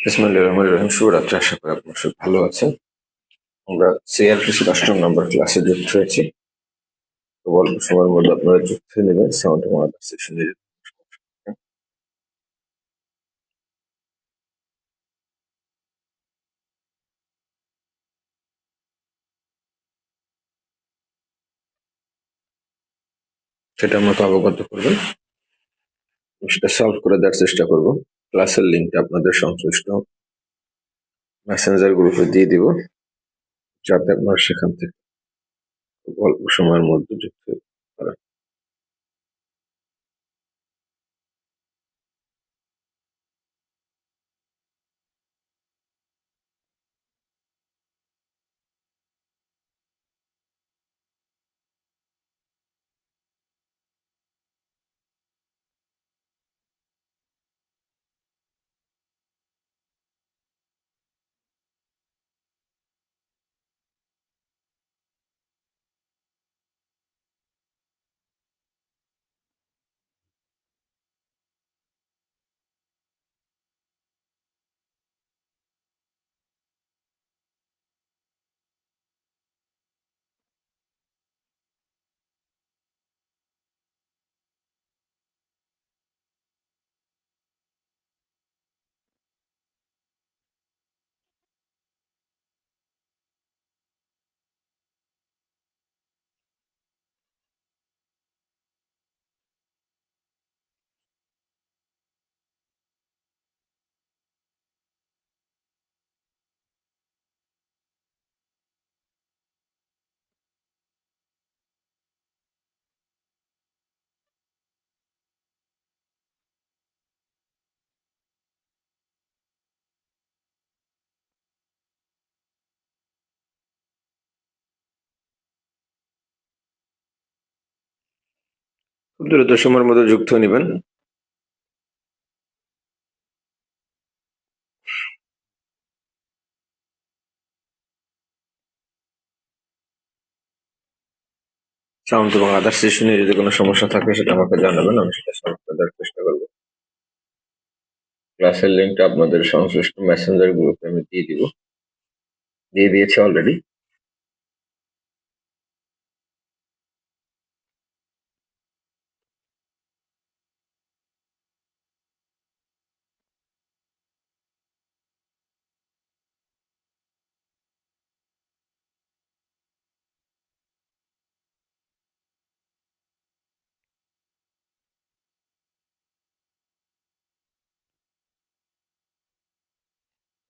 বিসমিল্লাহির রহমানির রহিম। শুভরাত্রি। আশা করি আপনারা সব ভালো আছেন। আমরা সিআরপিসি 8 নম্বর ক্লাসে যুক্ত হয়েছি। তো অল্প সময়ের মধ্যে আপনারা যুক্ত হয়ে নেবেন। সাউন্ড এবং আদার সেকশনে সেটা আমাকে অবগত করবেন। সেটা সলভ করে দেওয়ার চেষ্টা করব। ক্লাসের লিঙ্কটা আপনাদের সংশ্লিষ্ট মেসেঞ্জার গ্রুপে দিয়ে দিব, যাতে আপনারা সেখান থেকে অল্প সময়ের মধ্যে যুক্ত হতে পারেন। খুব দ্রুত সময়ের মধ্যে যুক্ত হয়ে নেবেন। সাউন্ড এবং আদার সেশনে যদি কোনো সমস্যা থাকে সেটা আমাকে জানাবেন, আমি সেটা সলভ করে দেওয়ার চেষ্টা করবো। ক্লাসের লিঙ্কটা আপনাদের সংশ্লিষ্ট মেসেঞ্জার গ্রুপে আমি দিয়ে দিয়েছি অলরেডি।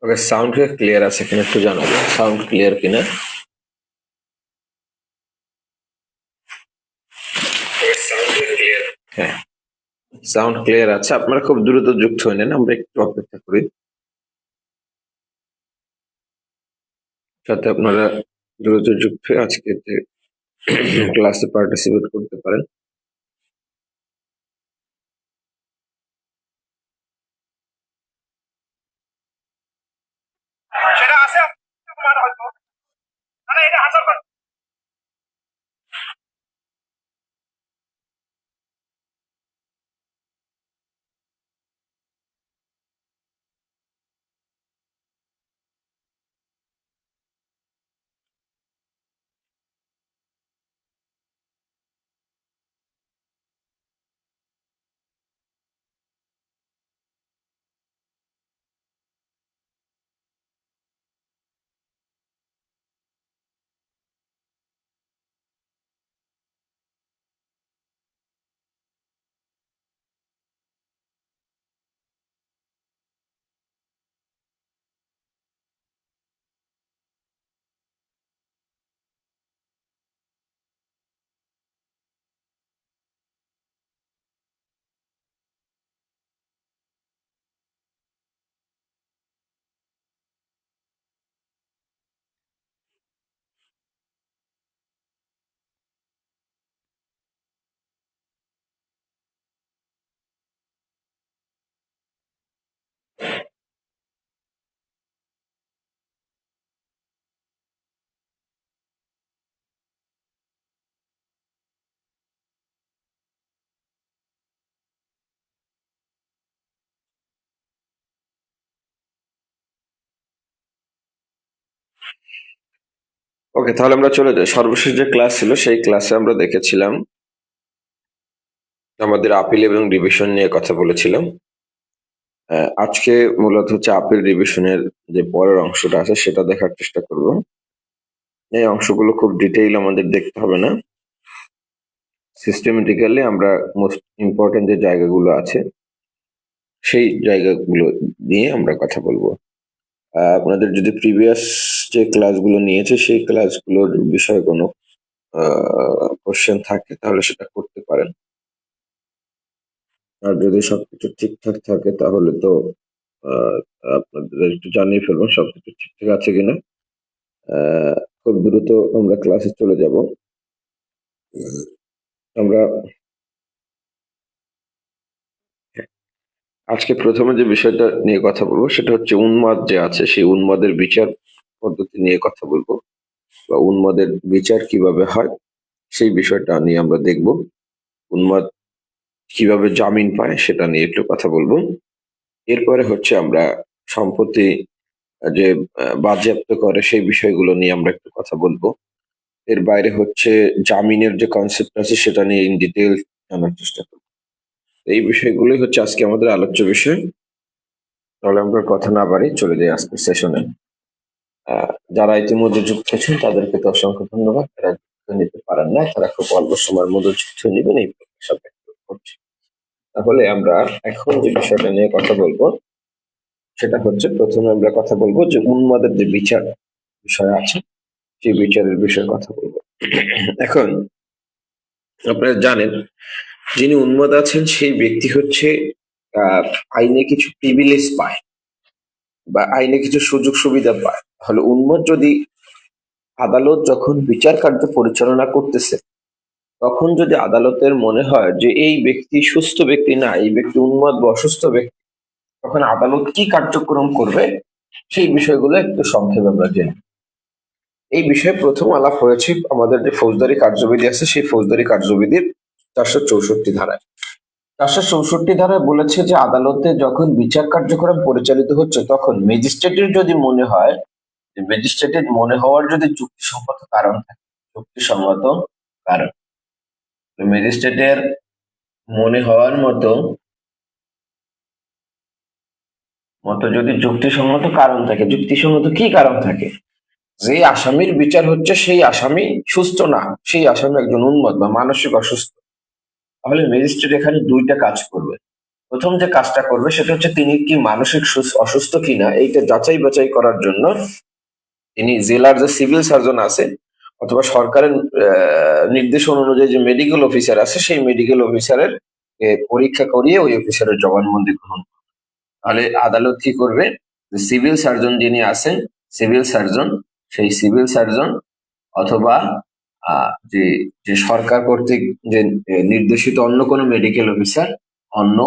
ওকে, সাউন্ড ক্লিয়ার আছে কিনা একটু জানাবেন। সাউন্ড ক্লিয়ার কিনা? হ্যাঁ, সাউন্ড ক্লিয়ার আছে। আপনারা খুব দ্রুত যুক্ত হয়ে নেন, আমরা একটু অপেক্ষা করি যাতে আপনারা দ্রুত যুক্ত হয়ে আজকে ক্লাসে পার্টিসিপেট করতে পারেন। সেটা আছে হয়তো, মানে এটা হাসল ওকে, তাহলে আমরা চলে যাই। সর্বশেষ যে ক্লাস ছিল সেই ক্লাসে আমরা দেখেছিলাম আমাদের আপিল এবং রিভিশন নিয়ে কথা বলেছিলাম। আজকে মূলত হচ্ছে আপিল রিভিশনের যে পরের অংশটা আছে সেটা দেখার চেষ্টা করব। এই অংশগুলো খুব ডিটেইল আমাদের দেখতে হবে না, সিস্টেমেটিক্যালি আমরা মোস্ট ইম্পর্টেন্ট যে জায়গাগুলো আছে সেই জায়গাগুলো নিয়ে আমরা কথা বলবো। আপনাদের যদি প্রিভিয়াস যে ক্লাসগুলো নিয়েছে সেই ক্লাসগুলোর বিষয়ে কোনো কোশ্চেন থাকে তাহলে সেটা করতে পারেন। আর যদি সবকিছু ঠিকঠাক থাকে তাহলে তো আহ, আপনাদের একটু জানিয়ে ফেলবো সবকিছু ঠিকঠাক আছে কিনা। খুব দ্রুত আমরা ক্লাসে চলে যাব। আমরা আজকে প্রথমে যে বিষয়টা নিয়ে কথা বলবো সেটা হচ্ছে উন্মাদ যে আছে সেই উন্মাদের বিচার পদ্ধতি নিয়ে কথা বলবো, বা উন্মাদের বিচার কিভাবে হয় সেই বিষয়টা নিয়ে আমরা দেখব। উন্মাদ কিভাবে জামিন পায় সেটা নিয়ে একটু কথা বলবো। এরপরে হচ্ছে আমরা সম্পত্তি যে বাজেয়াপ্ত করে সেই বিষয়গুলো নিয়ে আমরা একটু কথা বলবো। এর বাইরে হচ্ছে জামিনের যে কনসেপ্ট আছে সেটা নিয়ে ইন ডিটেল জানার চেষ্টা করবো। এই বিষয়গুলোই হচ্ছে আজকে আমাদের আলোচ্য বিষয়। তাহলে আমরা কথা না বাড়ি চলে যাই আজকের সেশনে। যারা ইতিমধ্যে যুক্ত আছেন তাদেরকে তো অসংখ্য ধন্যবাদ। যারা যুক্ত নিতে পারেন না তারা খুব অল্প সময়ের মধ্যে যুক্ত নেবেন এই প্রত্যাশা ব্যক্ত করছি। তাহলে আমরা এখন যে বিষয়টা নিয়ে কথা বলবো সেটা হচ্ছে, প্রথমে আমরা কথা বলবো যে উন্মাদের যে বিচার বিষয় আছে সেই বিচারের বিষয়ে কথা বলবো। এখন আপনারা জানেন যিনি উন্মাদ আছেন সেই ব্যক্তি হচ্ছে আহ আইনে কিছু প্রিভিলেজ পায় বা আইনে কিছু সুযোগ সুবিধা পায়। তাহলে উন্মাদ যদি আদালত যখন বিচার কার্য পরিচালনা করতেছে তখন যদি আদালতের মনে হয় যে এই ব্যক্তি সুস্থ ব্যক্তি না, এই ব্যক্তি উন্মাদ বা অসুস্থ ব্যক্তি, তখন আদালত কি কার্যক্রম করবে সেই বিষয়গুলো একটু সংক্ষেপে আমরা জেনে। এই বিষয়ে প্রথম আলাপ হয়েছে আমাদের যে ফৌজদারি কার্যবিধি আছে সেই ফৌজদারি কার্যবিধির 464 ধারায়। 464 ধারায় বলেছে যে আদালতে যখন বিচার কার্যক্রম পরিচালিত হচ্ছে তখন ম্যাজিস্ট্রেটের যদি মনে হয়, যে ম্যাজিস্ট্রেটের মনে হওয়ার যদি যুক্তিসঙ্গত কারণ থাকে, যুক্তিসঙ্গত কারণ, ম্যাজিস্ট্রেটের মনে হওয়ার মতো মতো যদি যুক্তিসঙ্গত কারণ থাকে, যুক্তিসঙ্গত কি কারণ থাকে, যে আসামির বিচার হচ্ছে সেই আসামি সুস্থ না, সেই আসামি একজন উন্মাদ বা মানসিক অসুস্থ, তাহলে ম্যাজিস্ট্রেট এখানে দুইটা কাজ করবে। প্রথম যে কাজটা করবে সেটা হচ্ছে তিনি কি মানসিক অসুস্থ কিনা এইটা যাচাই বাছাই করার জন্য তিনি জেলার যে সিভিল সার্জন আছে অথবা সরকারের নির্দেশন অনুযায়ী যে মেডিকেল অফিসার আছে সেই মেডিকেল অফিসারের পরীক্ষা করিয়ে ওই অফিসারের জবানবন্দি গ্রহণ করবে। তাহলে আদালত কি করবে, যে সিভিল সার্জন যিনি আছেন, সিভিল সার্জন, সেই সিভিল সার্জন অথবা যে যে সরকার কর্তৃক যে নির্দেশিত অন্য কোনো মেডিকেল অফিসার, অন্য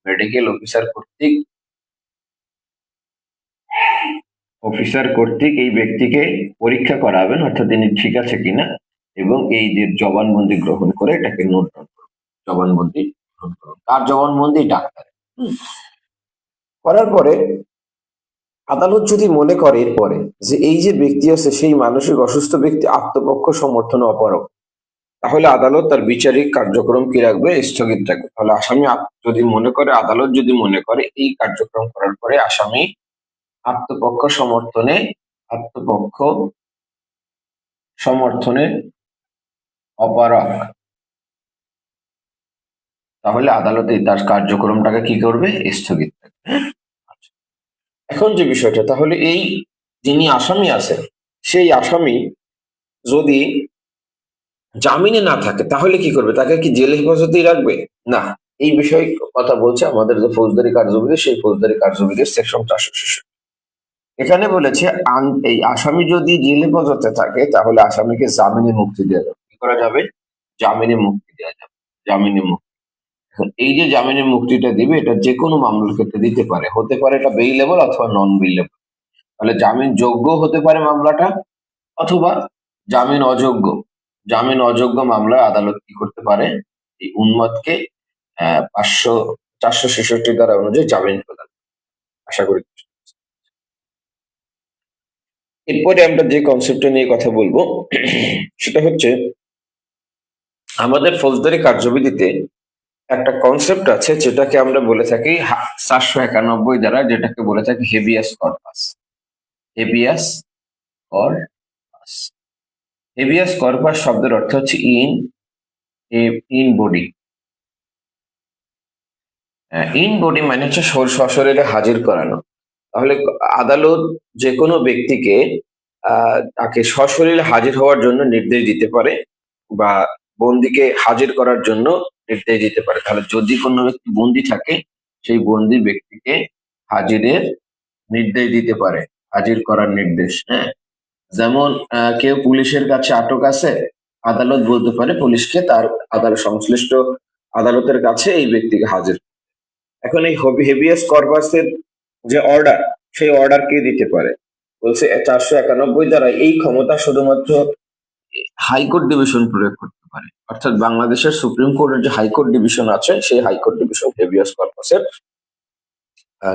মেডিকেল অফিসার কর্তৃক এই ব্যক্তিকে পরীক্ষা করাবেন অর্থাৎ তিনি ঠিক আছে কিনা, এবং এই যে জবানবন্দি গ্রহণ করে এটাকে নোট ডাউন করবেন। জবানবন্দি গ্রহণ করুন, কার জবানবন্দি? ডাক্তার। করার পরে আদালত যদি মনে করে এরপরে যে এই যে ব্যক্তি আছে সেই মানসিক অসুস্থ ব্যক্তি আত্মপক্ষ সমর্থনে অপারগ, তাহলে আদালত তার বিচারিক কার্যক্রম কি রাখবে? স্থগিত রাখবে। তাহলে আসামি যদি মনে করে, আদালত যদি মনে করে এই কার্যক্রম করার পরে আসামি আত্মপক্ষ সমর্থনে আত্মপক্ষ সমর্থনে অপারগ, তাহলে আদালত তার কার্যক্রমটাকে কি করবে? স্থগিত রাখবে। আচ্ছা। এখন যে বিষয়টা, তাহলে এই যিনি আসামি আছেন সেই আসামি যদি জামিনে না থাকে তাহলে কি করবে? তাকে কি জেল হেফাজতেই রাখবে? না, এই বিষয়ে কথা বলছে আমাদের যে ফৌজদারি কার্যবিধি সেই ফৌজদারি কার্যবিধির সেকশন 466। এখানে বলেছে এই আসামি যদি জেল হেফাজতে থাকে তাহলে আসামিকে জামিনে মুক্তি দেওয়া যাবে। কি করা যাবে? জামিনে মুক্তি দেওয়া যাবে। জামিনে মুক্তি। এখন এই যে জামিনে মুক্তিটা দিবে এটা যে কোনো মামলার ক্ষেত্রে দিতে পারে, হতে পারে এটা বেইলেবল অথবা নন বেইলেবল। তাহলে জামিন যোগ্য হতে পারে মামলাটা অথবা জামিন অযোগ্য। জামিন অযোগ্য মামলায় আদালত কি করতে পারে? এই উন্মাদকে 466 ধারা অনুযায়ী জামিন প্রদান। আশা করি। এরপরে আমরা যে কনসেপ্টটা নিয়ে কথা বলবো সেটা হচ্ছে আমাদের ফৌজদারি কার্যবিধিতে একটা কনসেপ্ট আছে যেটাকে আমরা বলে থাকি 491 দ্বারা, যেটাকে বলে থাকি habeas corpus. Habeas corpus habeas corpus শব্দের অর্থ হচ্ছে ইন বডি। ইন বডি মানে হচ্ছে সশরীরে হাজির করানো। তাহলে আদালত যে কোনো ব্যক্তিকে তাকে সশরীরে হাজির হওয়ার জন্য নির্দেশ দিতে পারে বা বন্দীকে হাজির করার জন্য নির্দেশ দিতে পারে। তাহলে যদি কোনো ব্যক্তি বন্দী থাকে, সেই বন্দী ব্যক্তিকে হাজিরের নির্দেশ দিতে পারে, হাজির করার নির্দেশ। হ্যাঁ, যেমন কেউ পুলিশের কাছে আটক আছে, আদালত বলতে পারে পুলিশকে তার সংশ্লিষ্ট আদালতের কাছে এই ব্যক্তিকে হাজির। এখন এই হেবিয়াস কর্পাসের যে অর্ডার, সেই অর্ডার কে দিতে পারে? বলছে 491 দ্বারা এই ক্ষমতা শুধুমাত্র হাইকোর্ট ডিভিশন প্রয়োগ করতে পারে। অর্থাৎ বাংলাদেশের সুপ্রিম কোর্টের যে হাইকোর্ট ডিভিশন আছে, সেই হাইকোর্ট ডিভিশন হেবিয়াস কর্পাসের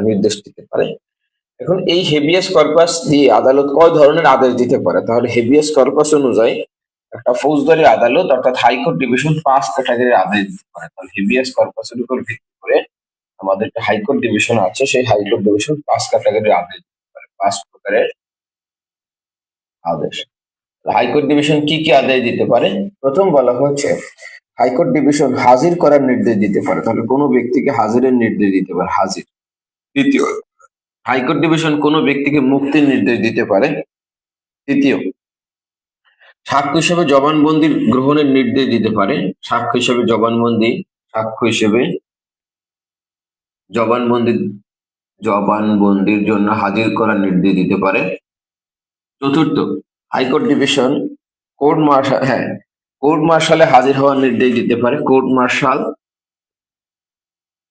নির্দেশ দিতে পারে। এখন এই হেবিয়াস কর্পাস দিয়ে আদালত কয় ধরনের আদেশ দিতে পারে? তাহলে হেবিয়াস কর্পাস অনুযায়ী একটা ফৌজদারি আদালত অর্থাৎ হাইকোর্ট ডিভিশন 5 ক্যাটাগরির আদেশ দিতে পারে। তাহলে হেবিয়াস কর্পাসের উপর ভিত্তি করে আমাদের যে হাইকোর্ট ডিভিশন আছে, সেই হাইকোর্ট ডিভিশন 5 ক্যাটাগরির আদেশ দিতে পারে, 5 প্রকারের আদেশ। হাইকোর্ট ডিভিশন কি কি আদেশ দিতে পারে? প্রথম বলা হচ্ছে হাইকোর্ট ডিভিশন হাজির করার নির্দেশ দিতে পারে। তাহলে কোনো ব্যক্তিকে হাজিরের নির্দেশ দিতে পারে, হাজির। দ্বিতীয়, হাইকোর্ট ডিভিশন কোনো ব্যক্তিকে মুক্তির নির্দেশ দিতে পারে। তৃতীয়, সাক্ষ্য হিসেবে জবানবন্দি গ্রহণের নির্দেশ দিতে পারে। সাক্ষ্য হিসেবে জবানবন্দির জন্য হাজির করার নির্দেশ দিতে পারে। চতুর্থ, হাইকোর্ট ডিভিশন কোর্ট মার্শালে হাজির হওয়ার নির্দেশ দিতে পারে। কোর্ট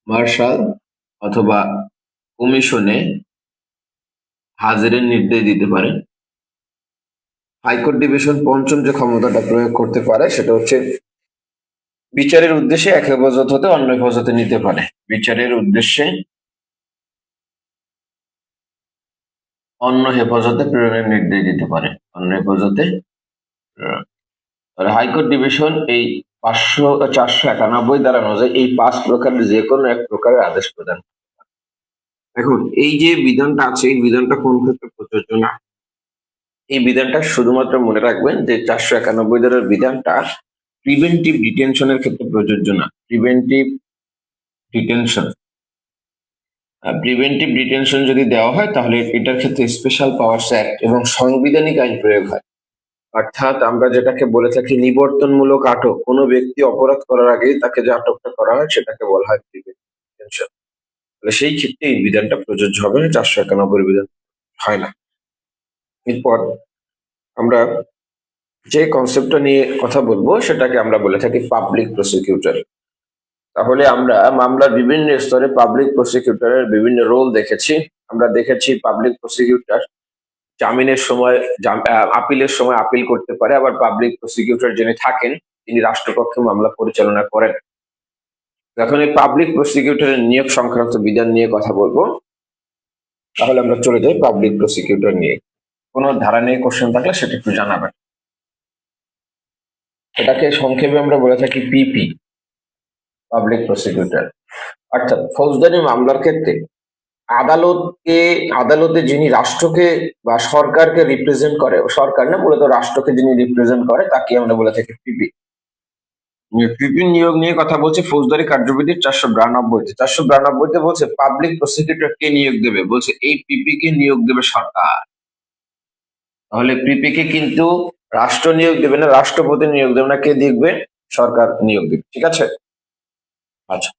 মার্শাল অথবা কমিশনে হাজিরের নির্দেশ দিতে পারে। হাইকোর্ট ডিভিশন পঞ্চম যে ক্ষমতাটা প্রয়োগ করতে পারে সেটা হচ্ছে বিচারের উদ্দেশ্যে এক হেফাজত হতে অন্য হেফাজতে নিতে পারে। বিচারের উদ্দেশ্যে অন্য হেফাজতে প্রেরণের নির্দেশ দিতে পারে, অন্য হেফাজতে। হাইকোর্ট ডিভিশন এই 491 দ্বারা অনুযায়ী এই 5 প্রকারের যে কোনো এক প্রকারের আদেশ প্রদান। এখন এই যে বিধানটা আছে, এই বিধানটা কোন ক্ষেত্রে প্রযোজ্য না? এই বিধানটা শুধুমাত্র মনে রাখবেন যে 491 ধারার বিধানটা প্রিভেন্টিভ ডিটেনশনের ক্ষেত্রে প্রযোজ্য না। প্রিভেন্টিভ ডিটেনশন যদি দেওয়া হয়, তাহলে এটার ক্ষেত্রে স্পেশাল পাওয়ার্স অ্যাক্ট এবং সাংবিধানিক আইন প্রয়োগ হয়। অর্থাৎ আমরা যেটাকে বলে থাকি নিবর্তনমূলক আটক। কোনো ব্যক্তি অপরাধ করার আগেই তাকে যে আটকটা করা হয়, সেটাকে বলা হয় প্রিভেন্টিভ ডিটেনশন। তাহলে সেই ক্ষেত্রে এই বিধানটা প্রযোজ্য হবে না, 491 বিধান হয় না। এরপর আমরা যে কনসেপ্টটা নিয়ে কথা বলবো সেটাকে আমরা বলে থাকি পাবলিক প্রসিকিউটর। তাহলে আমরা মামলার বিভিন্ন স্তরে পাবলিক প্রসিকিউটরের বিভিন্ন রোল দেখেছি। আমরা দেখেছি পাবলিক প্রসিকিউটর জামিনের সময় আপিলের সময় আপিল করতে পারে, আবার পাবলিক প্রসিকিউটর যিনি থাকেন তিনি রাষ্ট্রপক্ষে মামলা পরিচালনা করেন। যখন এই পাবলিক প্রসিকিউটরের নিয়োগ সংক্রান্ত বিধান নিয়ে কথা বলবো, তাহলে আমরা চলে যাই পাবলিক প্রসিকিউটর নিয়ে। কোনো ধারা নিয়ে কোশ্চেন থাকলে সেটা একটু জানাবেন। এটাকে সংক্ষেপে আমরা বলে থাকি পিপি, পাবলিক প্রসিকিউটর। অর্থাৎ ফৌজদারি মামলার ক্ষেত্রে আদালতে যিনি রাষ্ট্রকে বা সরকারকে রিপ্রেজেন্ট করে, সরকার না, মূলত রাষ্ট্রকে যিনি রিপ্রেজেন্ট করে, তাকে আমরা বলে থাকি পিপি। পিপি নিয়োগ নিয়ে কথা বলছে ফৌজদারি কার্যবিধির 492-তে বলছে পাবলিক প্রসিকিউটর কে নিয়োগ দেবে? বলছে এই পিপি কে নিয়োগ দেবে সরকার। তাহলে পিপি কে কিন্তু রাষ্ট্র নিয়োগ দেবে না, রাষ্ট্রপতি নিয়োগ দেবে না, কে দেখবে? সরকার নিয়োগ দেবে। ঠিক আছে? আচ্ছা,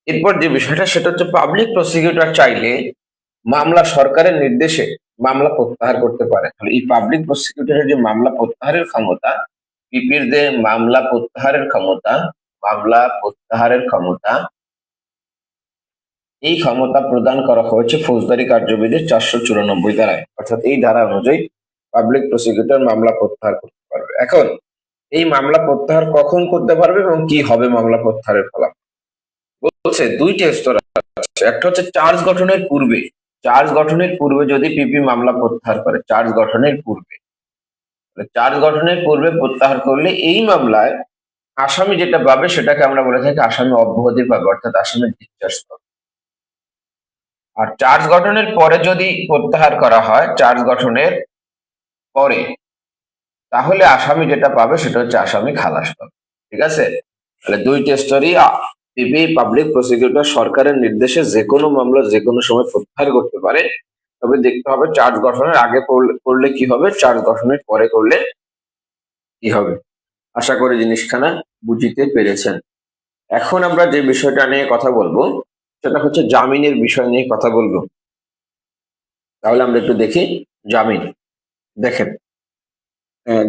এরপর যে বিষয়টা সেটা হচ্ছে পাবলিক প্রসিকিউটর চাইলে মামলা সরকারের নির্দেশে মামলা প্রত্যাহার করতে পারে। তাহলে এই পাবলিক প্রসিকিউটরের যে মামলা প্রত্যাহারের ক্ষমতা, পিপির যে মামলা প্রত্যাহারের ক্ষমতা, এই ক্ষমতা প্রদান করা হয়েছে ফৌজদারি কার্যবিধির 494 ধারায়। অর্থাৎ এই ধারা অনুযায়ী পাবলিক প্রসিকিউটর মামলা প্রত্যাহার করতে পারবে। এখন এই মামলা প্রত্যাহার কখন করতে পারবে এবং কি হবে মামলা প্রত্যাহারের ফলাফল? বলছে দুইটা স্তর আছে। একটা হচ্ছে চার্জ গঠনের পূর্বে, চার্জ গঠনের পূর্বে যদি পিপি মামলা প্রত্যাহার করে, চার্জ গঠনের পূর্বে, চার্জ গঠনের পূর্বে প্রত্যাহার করলে এই মামলায় আসামি যেটা পাবে সেটাকে আমরা বলে থাকি আসামি অব্যাহতি পাবে, অর্থাৎ আসামি ডিসচার্জ পাবে। আর চার্জ গঠনের পরে যদি প্রত্যাহার করা হয়, চার্জ গঠনের পরে, তাহলে আসামি যেটা পাবে সেটা হচ্ছে আসামি খালাস পাবে। ঠিক আছে, তাহলে দুইটা স্তরই পিপি পাবলিক প্রসিকিউটর সরকারের নির্দেশে যে কোনো মামলা যে কোনো সময় প্রত্যাহার করতে পারে। তবে দেখতে হবে চার্জ গঠনের আগে করলে কি হবে, চার্জ গঠনের পরে করলে কি হবে। আশা করি জিনিসখানা বুঝিতে পেরেছেন। এখন আমরা যে বিষয়টা নিয়ে কথা বলবো সেটা হচ্ছে জামিনের বিষয় নিয়ে কথা বলবো। তাহলে আমরা একটু দেখি জামিন। দেখেন,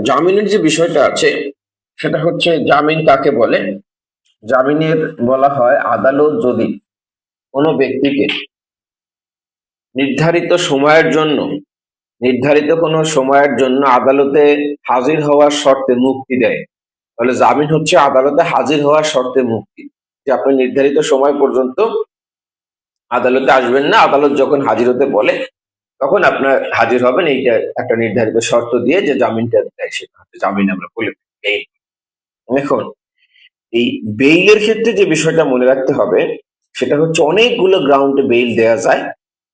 জামিনের যে বিষয়টা আছে সেটা হচ্ছে জামিন কাকে বলে। জামিনের বলা হয় আদালত যদি কোনো ব্যক্তিকে নির্ধারিত কোনো সময়ের জন্য আদালতে হাজির হওয়ার শর্তে মুক্তি দেয়, তাহলে জামিন হচ্ছে আদালতে হাজির হওয়ার শর্তে মুক্তি, যে আপনি নির্ধারিত সময় পর্যন্ত আদালতে আসবেন না, আদালত যখন হাজির হতে বলে তখন আপনার হাজির হবেন, এইটা একটা নির্ধারিত শর্ত দিয়ে যে জামিনটা দেয় সেটা হচ্ছে জামিন আমরা বলে থাকি। এখন এই বেইলের ক্ষেত্রে যে বিষয়টা মনে রাখতে হবে সেটা হচ্ছে অনেকগুলো গ্রাউন্ডে বেইল দেওয়া যায়,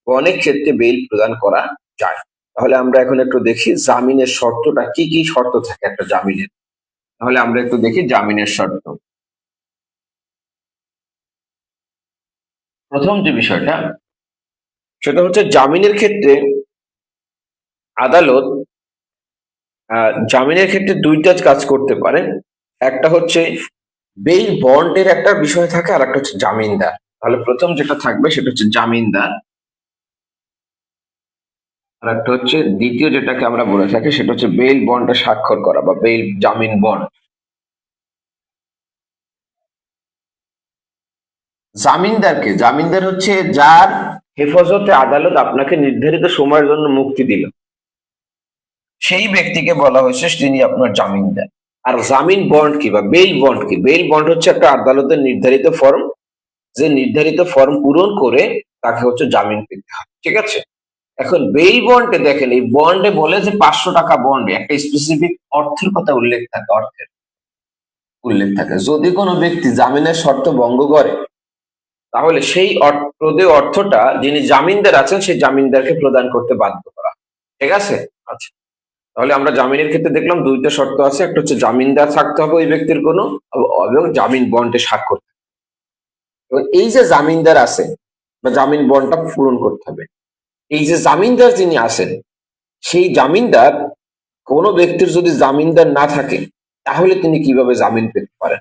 অনেক ক্ষেত্রে বেইল প্রদান করা যায়। তাহলে আমরা এখন একটু দেখি জামিনের শর্তটা কি কি শর্ত থাকে একটা জামিনের। তাহলে আমরা একটু দেখি জামিনের শর্ত। প্রথম যে বিষয়টা সেটা হচ্ছে জামিনের ক্ষেত্রে আদালত জামিনের ক্ষেত্রে দুইটা কাজ করতে পারে। একটা হচ্ছে বেইল বন্ডের একটা বিষয় থাকে, আর একটা হচ্ছে জামিনদার। তাহলে প্রথম যেটা থাকবে সেটা হচ্ছে জামিনদার, আর একটা হচ্ছে দ্বিতীয় যেটাকে আমরা বলে থাকি সেটা হচ্ছে বেইল বন্ডে স্বাক্ষর করা বা বেইল জামিন বন্ড। জামিনদার হচ্ছে যার হেফাজতে আদালত আপনাকে নির্ধারিত সময়ের জন্য মুক্তি দিল, সেই ব্যক্তিকে বলা হয়েছে তিনি আপনার জামিনদার। আর জামিন বন্ড কি বা বেইল বন্ড কি? বেইল বন্ড হচ্ছে একটা আদালতের নির্ধারিত ফর্ম, যে নির্ধারিত ফর্ম পূরণ করে তাকে হচ্ছে জামিন পেতে হয়। ঠিক আছে, এখন বেইল বন্ডে দেখেন, এই বন্ডে বলে যে 500 টাকা বন্ডে একটা স্পেসিফিক অর্থের কথা উল্লেখ থাকে। যদি কোনো ব্যক্তি জামিনের শর্ত ভঙ্গ করে তাহলে সেই প্রদেয় অর্থটা যিনি জামিনদার আছেন সেই জামিনদারকে প্রদান করতে বাধ্য করা। ঠিক আছে, আচ্ছা, তাহলে আমরা জামিনের ক্ষেত্রে দেখলাম দুইটা শর্ত আছে, একটা হচ্ছে জামিনদার থাকতে হবে ওই ব্যক্তির কোনো, এবং জামিন বন্ডে স্বাক্ষর। এবং এই যে জামিনদার আছে বা জামিন বন্ডটা পূরণ করতে হবে, এই যে জামিনদার যিনি আছেন সেই জামিনদার, কোনো ব্যক্তির যদি জামিনদার না থাকে তাহলে তিনি কিভাবে জামিন পেতে পারেন?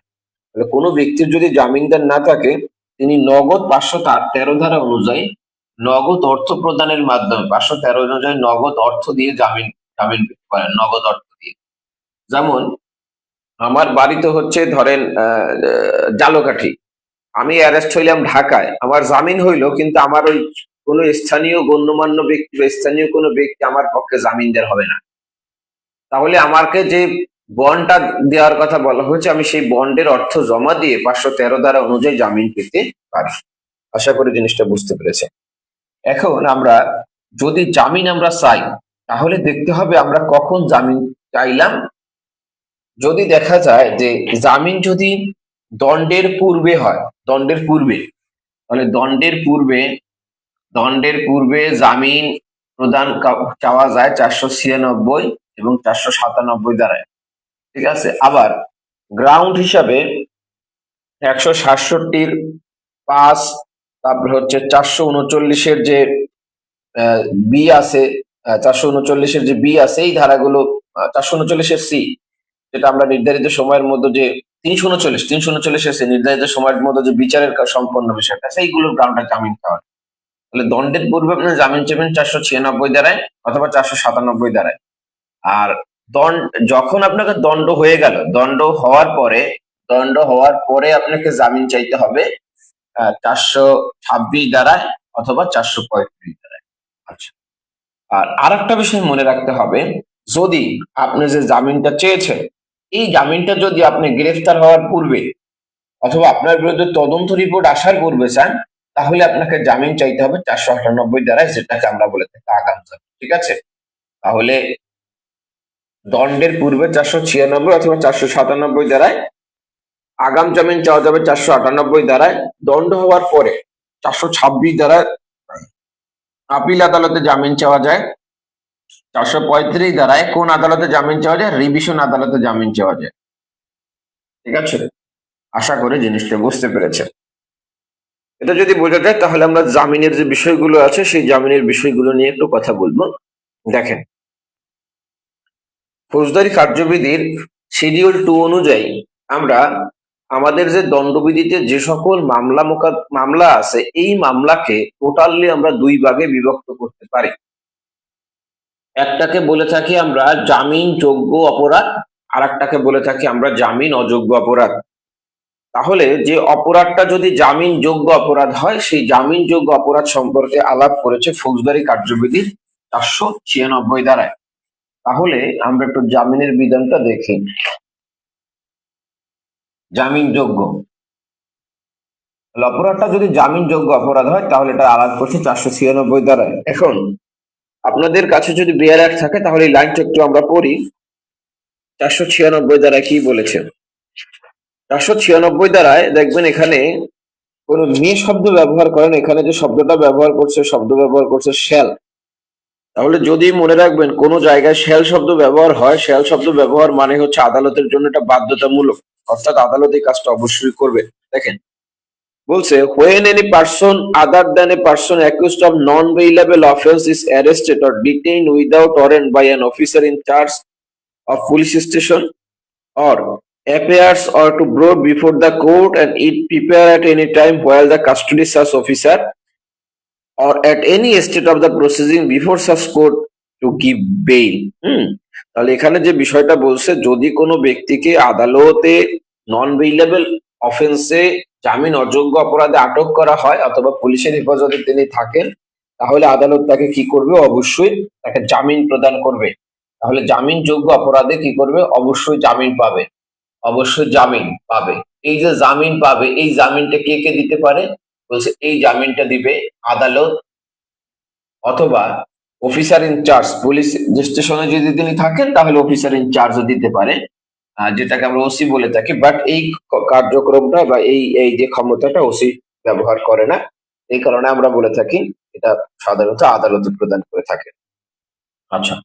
তাহলে কোনো ব্যক্তির যদি জামিনদার না থাকে তিনি নগদ 513 ধারা অনুযায়ী নগদ অর্থ প্রদানের মাধ্যমে 513 অনুযায়ী নগদ অর্থ দিয়ে জামিন পেতে পারেন, নগদ অর্থ দিয়ে। যেমন আমার বাড়িতে হচ্ছে ধরেন জালকাঠি, আমি অ্যারেস্ট হইলাম ঢাকায়, আমার জামিন হইলো, কিন্তু আমার ওই কোনো স্থানীয় গণ্যমান্য ব্যক্তি বা স্থানীয় কোনো ব্যক্তি আমার পক্ষে জামিনদার হবে না। তাহলে আমাকে যে বন্ডটা দেওয়ার কথা বলা হয়েছে আমি সেই বন্ডের অর্থ জমা দিয়ে 513 ধারা অনুযায়ী জামিন পেতে পারি। আশা করি জিনিসটা বুঝতে পেরেছে। এখন আমরা যদি জামিন আমরা চাই তাহলে দেখতে হবে আমরা কখন জামিন চাইলাম। যদি দেখা যায় যে জামিন যদি দণ্ডের পূর্বে হয়, তাহলে দণ্ডের পূর্বে জামিন প্রদান চাওয়া যায় 496 এবং 497 ধারায়। ঠিক আছে, আবার গ্রাউন্ড হিসাবে 167-5, তারপরে হচ্ছে 439-এর যে বি আছে, 439-এর যে বি আছে, এই ধারাগুলো 439-এর সি, যেটা আমরা নির্ধারিত সময়ের মধ্যে যে 339-এর সি নির্ধারিত সময়ের মধ্যে যে বিচারের সম্পন্ন বিষয়টা সেইগুলোর গ্রাউন্ডে জামিন চাওয়া। তাহলে দণ্ডের পূর্বে আপনি জামিন চাইবেন 496 ধারায় অথবা 497 ধারায়। আর যখন আপনাকে দণ্ড হয়ে গেল, দণ্ড হওয়ার পরে আপনাকে জামিন চাইতে হবে 426 ধারায় অথবা 435 ধারায়। আচ্ছা, আর আরেকটা বিষয় মনে রাখতে হবে, যদি আপনি যে জামিনটা চেয়েছেন এই জামিনটা যদি আপনি গ্রেফতার হওয়ার পূর্বে অথবা আপনার বিরুদ্ধে তদন্ত রিপোর্ট আসার পূর্বে চান তাহলে আপনাকে জামিন চাইতে হবে 498 ধারায়, যেটাকে আমরা বলে থাকি আগাম জামিন। ঠিক আছে, তাহলে দণ্ডের পূর্বে 496 অথবা 497 ধারায়, আগাম জামিন চাওয়া যাবে 498 ধারায়, দণ্ড হওয়ার পরে 426 ধারায় আপিল আদালতে জামিন চাওয়া যায়, 435 ধারায় কোন আদালতে জামিন চাওয়া যায়? রিভিশন আদালতে জামিন চাওয়া যায়। ঠিক আছে, আশা করি জিনিসটা বুঝতে পেরেছেন। এটা যদি বোঝা যায় তাহলে আমরা জামিনের যে বিষয়গুলো আছে সেই জামিনের বিষয়গুলো নিয়ে একটু কথা বলবো। দেখেন, ফৌজদারি কার্যবিধির শিডিউল 2 অনুযায়ী আমরা আমাদের যে দণ্ডবিধিতে যে সকল মামলা আছে, এই মামলাকে টোটালি আমরা দুই ভাগে বিভক্ত করতে পারি। একটাকে বলে থাকি আমরা জামিনযোগ্য অপরাধ, আর একটাকে বলে থাকি আমরা জামিন অযোগ্য অপরাধ। তাহলে যে অপরাধটা যদি জামিনযোগ্য অপরাধ হয়, সেই জামিনযোগ্য অপরাধ সম্পর্কে আলাপ করেছে ফৌজদারি কার্যবিধি 496 ধারায়। তাহলে আমরা একটু জামিনের বিধানটা দেখি। জামিনযোগ্য অপরাধটা যদি জামিনযোগ্য অপরাধ হয় তাহলে এটা আলাপ করছে 496 ধারায়। এখন আপনাদের কাছে যদি বিআর অ্যাক্ট থাকে তাহলে এই লাইনটা একটু আমরা পড়ি। 496 ধারায় কি বলেছে? 496 ধারায় দেখবেন এখানে কোন মে শব্দ ব্যবহার করেন, এখানে যে শব্দটা ব্যবহার করছে, শব্দ ব্যবহার করছে শ্যাল। তাহলে যদি মনে রাখবেন কোন জায়গায় শ্যাল শব্দ ব্যবহার হয়, শ্যাল শব্দ ব্যবহার মানে হচ্ছে আদালতের জন্য এটা বাধ্যতামূলক, অর্থাৎ আদালত এই কাজটা অবশ্যই করবে। দেখেন বলছে, when any person other than a person accused of non-bailable offense is arrested or detained without warrant by an officer in charge of police station or appears or to brought before the court and it prepare at any time while the custody such officer or at any state of the proceeding before such court to give bail। তাহলে এখানে যে বিষয়টা বলছে, যদি কোনো ব্যক্তিকে আদালতে নন bailable অফেন্সে জামিন অযোগ্য অপরাধে আটক করা হয় অথবা পুলিশের হেফাজতে তিনি থাকেন, তাহলে আদালত তাকে কি করবে? অবশ্যই তাকে জামিন প্রদান করবে। তাহলে জামিনযোগ্য অপরাধে কি করবে? অবশ্যই জামিন পাবে, অবশ্যই জামিন পাবে। এই যে জামিন পাবে, এই জামিনটা কে কে দিতে পারে? বলছে এই জামিনটা দিবে আদালত অথবা অফিসার ইনচার্জ, পুলিশ স্টেশনে যদি তিনি থাকেন তাহলে অফিসার ইনচার্জও দিতে পারে, যেটাকে আমরা ওসি বলে থাকি। বাট এই কার্যক্রমটা বা এই যে ক্ষমতাটা ওসি ব্যবহার করে না, এই কারণে আমরা বলে থাকি এটা সাধারণত আদালতে প্রদান করে থাকে। আচ্ছা,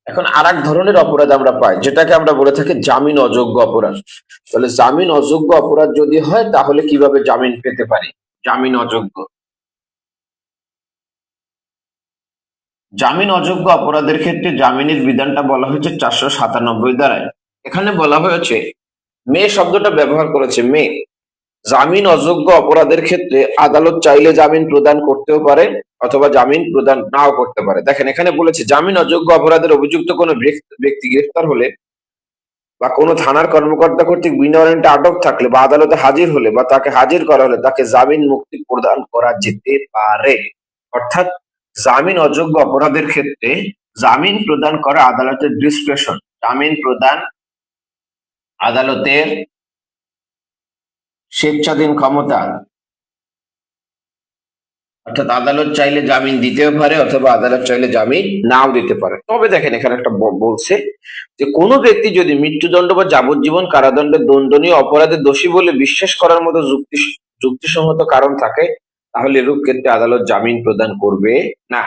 এখন আর এক ধরনের অপরাধ আমরা পাই, যেটাকে আমরা বলে থাকি জামিন অযোগ্য অপরাধ। তাহলে জামিন অযোগ্য অপরাধ যদি হয় তাহলে কিভাবে জামিন পেতে পারি? জামিন অযোগ্য, জামিন অযোগ্য অপরাধের ক্ষেত্রে জামিনের বিধানটা বলা হয়েছে 497 ধারায়। এখানে বলা হয়েছে, মে শব্দটা ব্যবহার করেছে, মে। জামিন অযোগ্য অপরাধের ক্ষেত্রে আদালত চাইলে জামিন প্রদান করতেও পারে অথবা জামিন প্রদান নাও করতে পারে। দেখেন এখানে বলেছে, জামিন অযোগ্য অপরাধের অভিযুক্ত কোনো ব্যক্তি গ্রেফতার হলে বা কোনো থানার কর্মকর্তা কর্তৃক বিনা ওয়ারেন্টে আটক থাকলে বা আদালতে হাজির হলে বা তাকে হাজির করা হলে তাকে জামিন মুক্তি প্রদান করা যেতে পারে। অর্থাৎ জামিন অযোগ্য অপরাধের ক্ষেত্রে জামিন প্রদান করা আদালতের ডিসক্রিপশন, জামিন প্রদান আদালতের স্বেচ্ছাধীন ক্ষমতা। অর্থাৎ আদালত চাইলে জামিন দিতেও পারে অথবা আদালত চাইলে জামিন নাও দিতে পারে। তবে দেখেন এখানে একটা বলছে যে কোনো ব্যক্তি যদি মৃত্যুদণ্ড বা যাবজ্জীবন কারাদণ্ডে দণ্ডনীয় অপরাধে দোষী বলে বিশ্বাস করার মতো যুক্তিসঙ্গত কারণ থাকে তাহলে এরূপ ক্ষেত্রে আদালত জামিন প্রদান করবে না।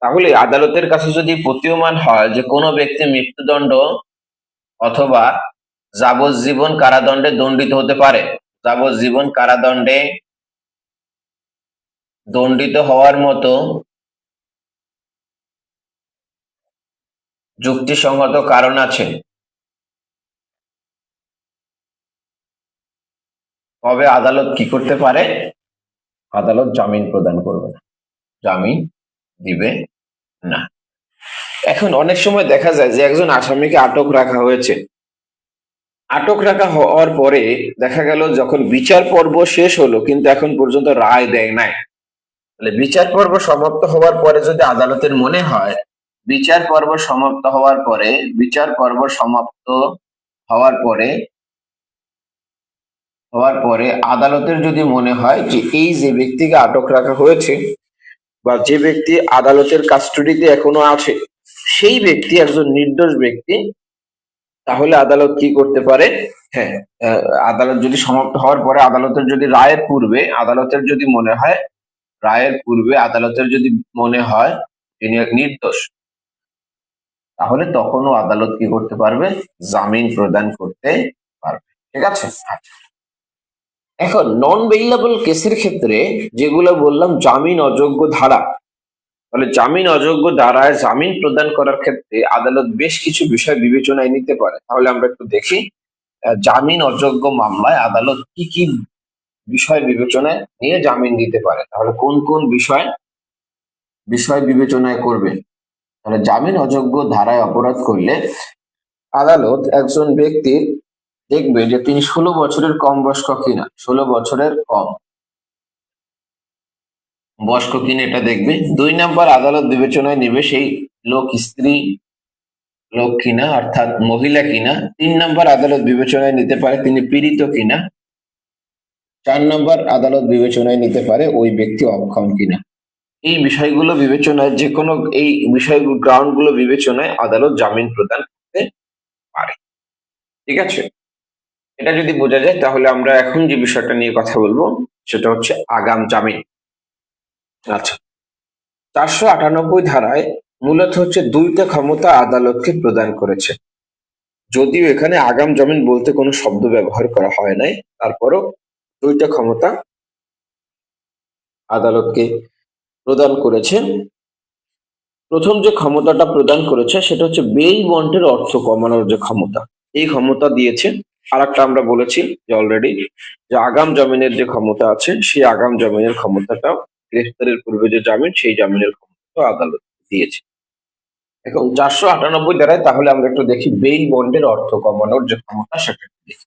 তাহলে আদালতের কাছে যদি প্রতীয়মান হয় যে কোনো ব্যক্তি মৃত্যুদণ্ড অথবা যাবজ্জীবন কারাদণ্ডে দণ্ডিত হতে পারে, যাবজ্জীবন কারাদণ্ডে দণ্ডিত হওয়ার মতো যুক্তিসঙ্গত কারণ আছে, তবে আদালত কি করতে পারে? আদালত জামিন প্রদান করবে না, জামিন দিবে না। এখন অনেক সময় দেখা যায় যে একজন আসামিকে আটক রাখা হয়েছে, আটক রাখা হওয়ার পরে দেখা গেল যখন বিচার পর্ব শেষ হলো কিন্তু এখন পর্যন্ত রায় দেয় নাই। তাহলে বিচার পর্ব সমাপ্ত হওয়ার পরে যদি আদালতের মনে হয়, বিচার পর্ব সমাপ্ত হওয়ার পরে, বিচার পর্ব সমাপ্ত হওয়ার পরে হওয়ার পরে আদালতের যদি মনে হয় যে এই যে ব্যক্তিকে আটক রাখা হয়েছে বা যে ব্যক্তি আদালতের কাস্টডিতে এখনো আছে সেই ব্যক্তি একজন নির্দোষ ব্যক্তি, তাহলে আদালত কি করতে পারে? হ্যাঁ, আদালত যদি সমাপ্ত হওয়ার পরে আদালতের যদি রায়ের পূর্বে আদালতের যদি মনে হয় রায়ের পূর্বে আদালতের যদি মনে হয় তিনি নির্দোষ, তাহলে তখনও আদালত কি করতে পারবে? জামিন প্রদান করতে পারবে। ঠিক আছে। আচ্ছা, এখন নন বেইলেবল কেসের ক্ষেত্রে যেগুলো বললাম জামিন অযোগ্য ধারা, তাহলে জামিন অযোগ্য ধারায় জামিন প্রদান করার ক্ষেত্রে আদালত বেশ কিছু বিষয় বিবেচনায় নিতে পারে। তাহলে আমরা একটু দেখি জামিন অযোগ্য মামলায় আদালত কি কি বিষয় বিবেচনায় নিয়ে জামিন দিতে পারে। তাহলে কোন কোন বিষয় বিষয় বিবেচনায় করবে? তাহলে জামিন অযোগ্য ধারায় অপরাধ করলে আদালত একজন ব্যক্তির দেখবে যে তিনি 16 বছরের কম বয়স্ক কিনা, 16 বছরের কম বয়স্ক কিনা এটা দেখবে। 2 নাম্বার আদালত বিবেচনায় নেবে সেই লোক স্ত্রী লোক কিনা, অর্থাৎ মহিলা কিনা। 3 নাম্বার আদালত বিবেচনায় নিতে পারে তিনি পীড়িত কিনা। 4 নাম্বার আদালত বিবেচনায় নিতে পারে ওই ব্যক্তি অক্ষম কিনা। এই বিষয়গুলো বিবেচনায় যে কোনো এই বিষয়গুলো গ্রাউন্ড গুলো বিবেচনায় আদালত জামিন প্রদান করতে পারে। ঠিক আছে, এটা যদি বোঝা যায় তাহলে আমরা এখন যে বিষয়টা নিয়ে কথা বলবো সেটা হচ্ছে আগাম জামিন। আচ্ছা, 498 ধারায় মূলত হচ্ছে 2টা ক্ষমতা আদালতকে প্রদান করেছে। যদিও এখানে আগাম জামিন বলতে কোনো শব্দ ব্যবহার করা হয় নাই, তারপরও 2টা ক্ষমতা আদালতকে প্রদান করেছে। প্রথম যে ক্ষমতাটা প্রদান করেছে সেটা হচ্ছে বেইল বন্ডের অর্থ কমানোর যে ক্ষমতা, এই ক্ষমতা দিয়েছে। আর একটা আমরা বলেছি যে অলরেডি যে আগাম জামিনের যে ক্ষমতা আছে সেই আগাম জামিনের ক্ষমতাটাও গ্রেফতারের পূর্বে যে জামিন সেই জামিনের ক্ষমতা আদালত দিয়েছে। এখন 498 ধারায় তাহলে আমরা একটু দেখি বেইল বন্ডের অর্থ কমানোর যে ক্ষমতা সেটা একটু দেখি।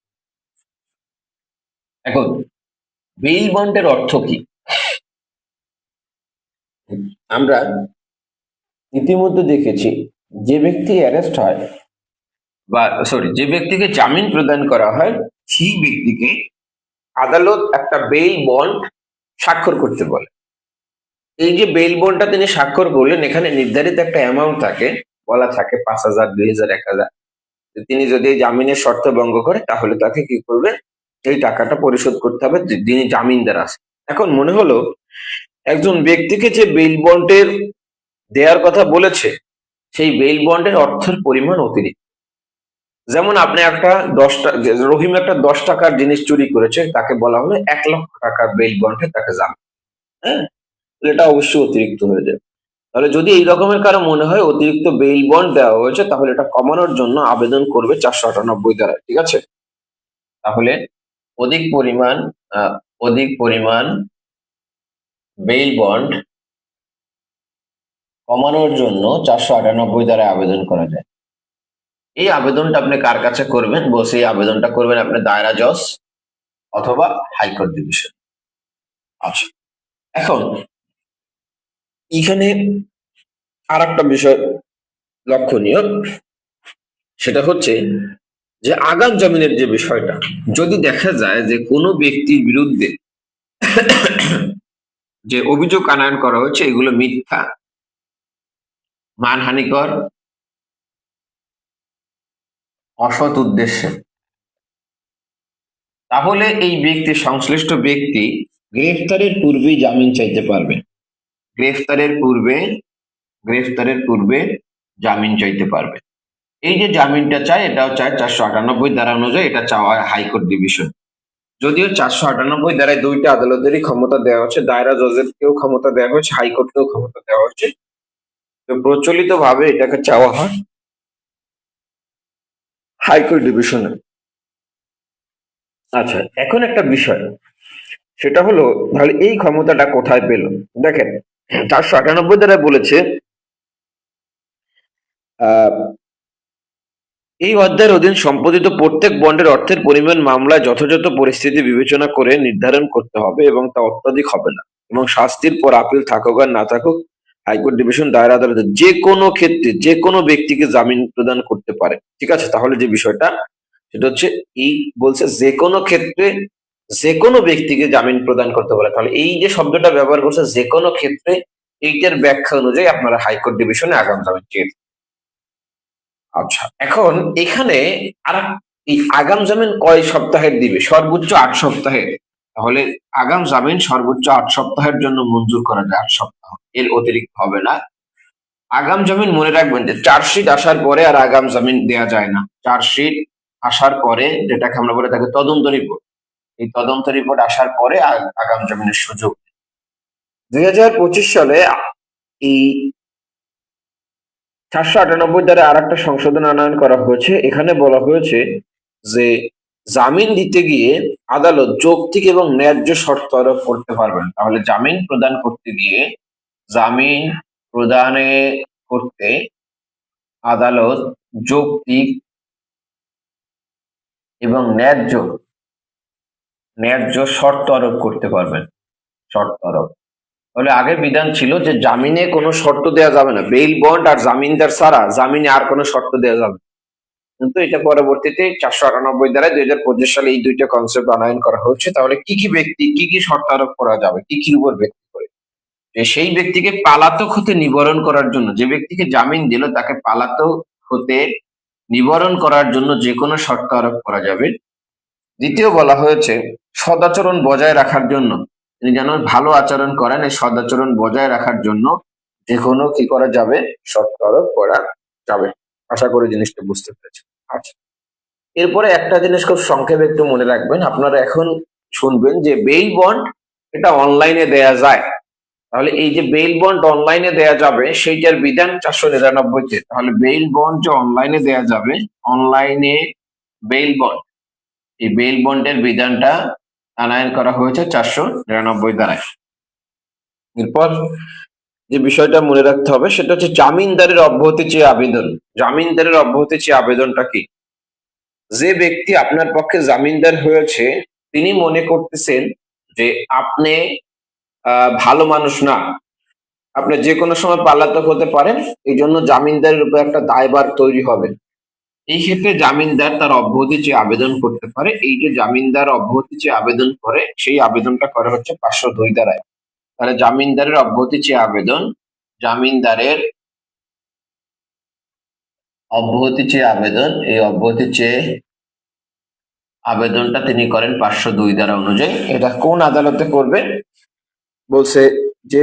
এখন বেইল বন্ডের অর্থ কি? আমরা ইতিমধ্যে দেখেছি যে ব্যক্তি অ্যারেস্ট হয় বা যে ব্যক্তিকে জামিন প্রদান করা হয় সেই ব্যক্তিকে আদালত একটা বেইল বন্ড স্বাক্ষর করতে বলে। এই যে বেইল বন্ডটা তিনি স্বাক্ষর করলেন, এখানে নির্ধারিত একটা অ্যামাউন্ট থাকে, বলা থাকে 5,000, 2,000, 1,000। তিনি যদি এই জামিনের শর্ত ভঙ্গ করে তাহলে তাকে কি করবে? এই টাকাটা পরিশোধ করতে হবে যিনি জামিনদার আছে। এখন মনে হলো একজন ব্যক্তিকে যে বেইল বন্ডের দেওয়ার কথা বলেছে সেই বেইল বন্ডের অর্থের পরিমাণ অতিরিক্ত। যেমন আপনি একটা রহিম একটা 10 টাকার জিনিস চুরি করেছে, তাকে বলা হলো 1 লক্ষ টাকার বেইল বন্ডে তাকে জামিন। হ্যাঁ, এটা অবশ্যই অতিরিক্ত হয়ে যাবে। তাহলে যদি এই রকমের কারো মনে হয় অতিরিক্ত বেইল বন্ড দেওয়া হয়েছে তাহলে এটা কমানোর জন্য আবেদন করবে 498 ধারায়। ঠিক আছে, তাহলে অধিক পরিমাণ অধিক পরিমাণ বেইল বন্ড কমানোর জন্য 498 ধারায় আবেদন করা যায়। এই আবেদনটা আপনি কার কাছে করবেন? বসে এই আবেদনটা করবেন আপনি দায়রা জজ অথবা হাইকোর্ট ডিভিশন। আচ্ছা, এখন এখানে আর একটা বিষয় লক্ষণীয়, সেটা হচ্ছে যে আগাম জামিনের যে বিষয়টা, যদি দেখা যায় যে কোনো ব্যক্তির বিরুদ্ধে যে অভিযোগ আনয়ন করা হচ্ছে এগুলো মিথ্যা, মানহানিকর, অসৎ উদ্দেশ্যে, তাহলে এই ব্যক্তি সংশ্লিষ্ট ব্যক্তি গ্রেফতারের পূর্বেই জামিন চাইতে পারবে। গ্রেফতারের পূর্বে জামিন চাইতে পারবে। এই যে জামিনটা চায় এটাও চায় 498 ধারা অনুযায়ী, এটা চাওয়া হয় হাইকোর্ট ডিভিশন। যদিও 498 ধারায় 2টা আদালতেরই ক্ষমতা দেওয়া হচ্ছে, দায়রা জজেরকেও ক্ষমতা দেওয়া হয়েছে, হাইকোর্টকেও ক্ষমতা দেওয়া হচ্ছে, তো প্রচলিত ভাবে এটাকে চাওয়া হয় হাইকোর্ট ডিভিশনে। আচ্ছা, এখন একটা বিষয় সেটা হলো তাহলে এই ক্ষমতাটা কোথায় পেল? দেখেন 498 ধারায় বলেছে এই অধ্যায়ের অধীন সম্পাদিত প্রত্যেক বন্ডের অর্থের পরিমাণ মামলায় যথাযথ পরিস্থিতি বিবেচনা করে নির্ধারণ করতে হবে এবং তা অত্যধিক হবে না, এবং শাস্তির পর আপিল থাকুক আর না থাকুক হাইকোর্ট ডিভিশন দায়রা আদালতে যে কোনো ক্ষেত্রে যে কোনো ব্যক্তিকে জামিন প্রদান করতে পারে। ঠিক আছে, তাহলে যে বিষয়টা সেটা হচ্ছে এই বলছে যে কোনো ক্ষেত্রে যে কোনো ব্যক্তিকে জামিন প্রদান করতে বলে, তাহলে এই যে শব্দটা ব্যবহার করছে যে কোনো ক্ষেত্রে, এইটার ব্যাখ্যা অনুযায়ী আপনারা হাইকোর্ট ডিভিশনে আগাম জামিন চেয়ে। আচ্ছা, এখন এখানে আর এই আগাম জামিন কয় সপ্তাহের দিবে? সর্বোচ্চ 8 সপ্তাহের। তাহলে আগাম জামিন সর্বোচ্চ 8 সপ্তাহের জন্য মঞ্জুর করা যায়, 8 সপ্তাহ, এর অতিরিক্ত হবে না। আগাম জামিন মনে রাখবেন যে চার্জশিট আসার পরে আর আগাম জামিন দেয়া যায় না। চার্জশিট আসার পরে, যেটাকে আমরা বলে থাকি তদন্ত রিপোর্ট, এই তদন্ত রিপোর্ট আসার পরে আগাম জামিনের সুযোগ। 2025 সালে এই 498 দ্বারা আর একটা সংশোধন আনয়ন করা হয়েছে। এখানে বলা হয়েছে যে জামিন দিতে গিয়ে আদালত যৌক্তিক এবং ন্যায্য শর্ত আরোপ করতে পারবেন। তাহলে জামিন প্রদান করতে গিয়ে, জামিন প্রদানে করতে আদালত যৌক্তিক এবং ন্যায্য শর্ত আরোপ করতে পারবেন। শর্ত আরোপ, তাহলে আগে বিধান ছিল যে জামিনে কোনো শর্ত দেওয়া যাবে না, বেইল বন্ড আর জামিনদার ছাড়া জামিনে আর কোনো শর্ত দেওয়া যাবে না। কিন্তু এটা পরবর্তীতে 498 দ্বারা 2025 সালে এই দুইটা কনসেপ্ট আনয়ন করা হচ্ছে। তাহলে কি কি ব্যক্তি কি কি শর্ত আরোপ করা যাবে, কি কি উপর ভিত্তি করে? যে সেই ব্যক্তিকে পালাতক হতে নিবারণ করার জন্য, যে ব্যক্তিকে জামিন দিল তাকে পালাতক হতে নিবারণ করার জন্য যে কোনো শর্ত আরোপ করা যাবে। দ্বিতীয় বলা হয়েছে সদাচরণ বজায় রাখার জন্য, তিনি যেন ভালো আচরণ করেন, এই সদাচরণ বজায় রাখার জন্য যে কোনো কি করা যাবে, শর্ত আরোপ করা যাবে। আশা করি জিনিসটা বুঝতে পেরেছেন। আচ্ছা, এরপরে একটা জিনিস খুব সংক্ষেপে একটু মনে রাখবেন, আপনারা এখন শুনবেন যে বেইল বন্ড এটা অনলাইনে দেয়া যায়। তাহলে এই যে বেইল বন্ড অনলাইনে দেয়া যাবে সেইটার বিধান 499-তে। তাহলে বেইল বন্ড যে অনলাইনে দেয়া যাবে, অনলাইনে বেইল বন্ড, এই বেইল বন্ডের বিধানটা আনয়ন করা হয়েছে 499 দ্বারায়। এরপর যে বিষয়টা মনে রাখতে হবে সেটা হচ্ছে জামিনদারের অব্যাহতি চেয়ে আবেদন। জামিনদারের অব্যাহতি চেয়ে আবেদনটা কি? যে ব্যক্তি আপনার পক্ষে জামিনদার হয়েছে তিনি মনে করতেছেন যে আপনি ভালো মানুষ না, আপনি যে কোনো সময় পালাতক হতে পারেন, এই জন্য জামিনদারের উপর একটা দায়ভার তৈরি হবে। এই ক্ষেত্রে জামিনদার তার অব্যাহতি চেয়ে আবেদন করতে পারে। এই যে জামিনদার অব্যাহতি চেয়ে আবেদন করে, সেই আবেদনটা করা হচ্ছে 502 দ্বারায়। তাহলে জামিনদারের অব্যাহতি চেয়ে আবেদন, জামিনদারের অব্যাহতি চেয়ে আবেদন, এই অব্যাহতি চেয়ে আবেদনটা তিনি করেন 502 ধারা অনুযায়ী। এটা কোন আদালতে করবে বলছে? যে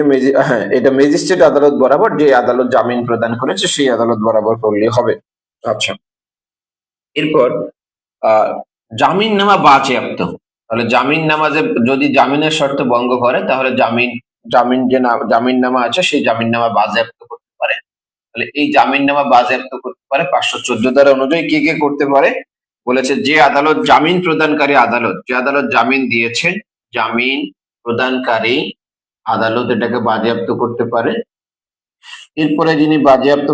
হ্যাঁ, এটা ম্যাজিস্ট্রেট আদালত বরাবর, যে আদালত জামিন প্রদান করেছে সেই আদালত বরাবর করলে হবে। আচ্ছা, এরপর জামিন নামা বাজেয়াপ্ত। তাহলে জামিন নামা যদি জামিনের শর্ত ভঙ্গ করে তাহলে জামিন নামা আছে সেই জামিন নামা বাজেয়াপ্ত করতে পারে। তাহলে এই জামিন নামা বাজেয়াপ্ত করতে পারে 514 ধারা অনুযায়ী। কে কে করতে পারে বলেছে? যে আদালত জামিন প্রদানকারী আদালত, যে আদালত জামিন দিয়েছে, জামিন প্রদানকারী আদালত এটাকে বাজেয়াপ্ত করতে পারে। এরপরে যিনি বাজেয়াপ্ত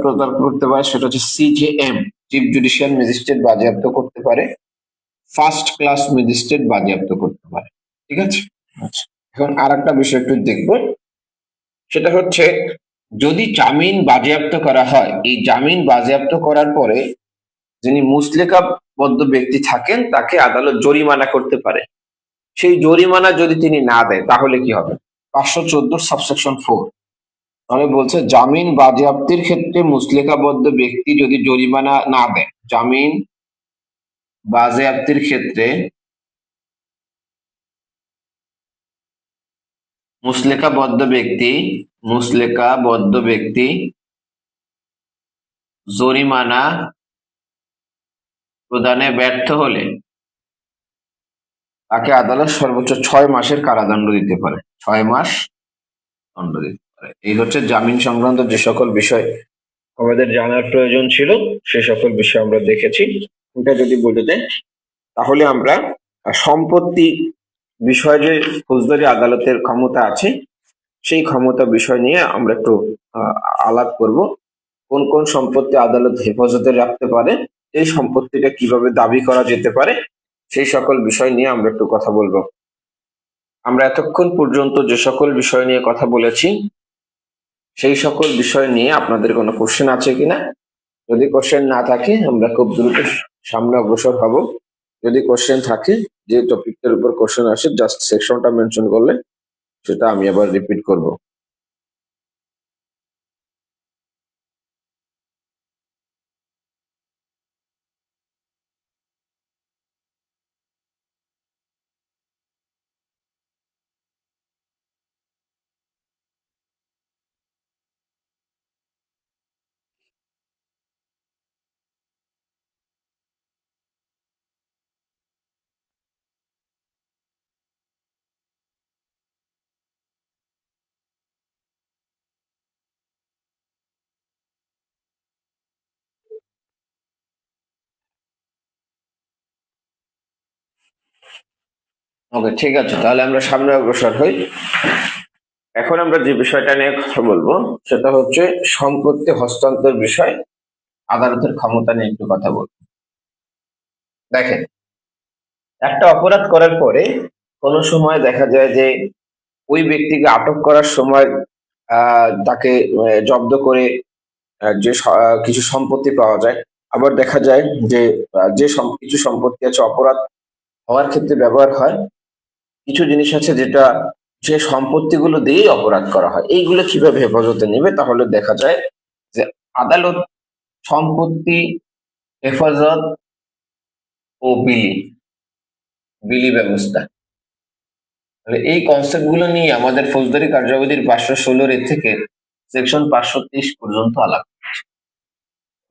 প্রদান করতে পারে সেটা হচ্ছে সিজেএম, চিফ জুডিশিয়াল ম্যাজিস্ট্রেট বাজেয়াপ্ত করতে পারে। ফার্স্ট ক্লাস ম্যাজিস্ট্রেট বাজেয়াপ্ত করতে পারে। ঠিক আছে? আচ্ছা, এখন আর একটা বিষয় একটু দেখবো, সেটা হচ্ছে যদি জামিন বাজেয়াপ্ত করা হয়, এই জামিন বাজেয়াপ্ত করার পরে যিনি মুচলেকাবদ্ধ ব্যক্তি থাকেন তাকে আদালত জরিমানা করতে পারে। সেই জরিমানা যদি তিনি না দেয় তাহলে কি হবে? 514 সাবসেকশন 4। তাহলে বলছে জামিন বাজেয়াপ্তির ক্ষেত্রে মুচলেকাবদ্ধ ব্যক্তি যদি জরিমানা না দেয়, জামিন বাজেয়াপ্তির ক্ষেত্রে মুচলেকাবদ্ধ ব্যক্তি জরিমানা প্রদানে ব্যর্থ হলে তাকে আদালত সর্বোচ্চ 6 মাসের কারাদণ্ড দিতে পারে। 6 মাস দণ্ড দিতে পারে। এই হচ্ছে জামিন সংক্রান্ত যে সকল বিষয় আমাদের জানার প্রয়োজন ছিল সে সকল বিষয় আমরা দেখেছি। এটা যদি বলে দেয় তাহলে আমরা সম্পত্তি বিষয় যে ফৌজদারি আদালতের ক্ষমতা আছে সেই ক্ষমতা বিষয় নিয়ে আমরা একটু আলাপ করব। কোন কোন সম্পত্তি আদালত হেফাজতে রাখতে পারে, এই সম্পত্তিটা কিভাবে দাবি করা যেতে পারে, সেই সকল বিষয় নিয়ে আমরা একটু কথা বলবো। আমরা এতক্ষণ পর্যন্ত যে সকল বিষয় নিয়ে কথা বলেছি সেই সকল বিষয় নিয়ে আপনাদের কোনো কোশ্চেন আছে কিনা? যদি কোশ্চেন না থাকে আমরা খুব দ্রুত সামনে অগ্রসর হব। যদি কোশ্চেন থাকে, যে টপিকটার উপর কোশ্চেন আসে, জাস্ট সেকশনটা মেনশন করলে সেটা আমি আবার রিপিট করব। ওকে, ঠিক আছে, তাহলে আমরা সামনে অগ্রসর হই। এখন আমরা যে বিষয়টা নিয়ে কথা বলবো সেটা হচ্ছে সম্পত্তি হস্তান্তর বিষয়, আদালতের ক্ষমতা নিয়ে একটু কথা বলবো। দেখেন, একটা অপরাধ করার পরে কোনো সময় দেখা যায় যে ওই ব্যক্তিকে আটক করার সময় তাকে জব্দ করে কিছু সম্পত্তি পাওয়া যায়। আবার দেখা যায় যে কিছু সম্পত্তি আছে অপরাধ হওয়ার ক্ষেত্রে ব্যবহার হয়, কিছু জিনিস আছে যেটা যে সম্পত্তিগুলো দিয়েই অপরাধ করা হয়। এইগুলো কিভাবে হেফাজতে নেবে? তাহলে দেখা যায় যে আদালত সম্পত্তি হেফাজত ও বিলি বিলি ব্যবস্থা, তাহলে এই কনসেপ্ট গুলো নিয়ে আমাদের ফৌজদারি কার্যাবলীর 516 থেকে সেকশন 530 পর্যন্ত আলাপ।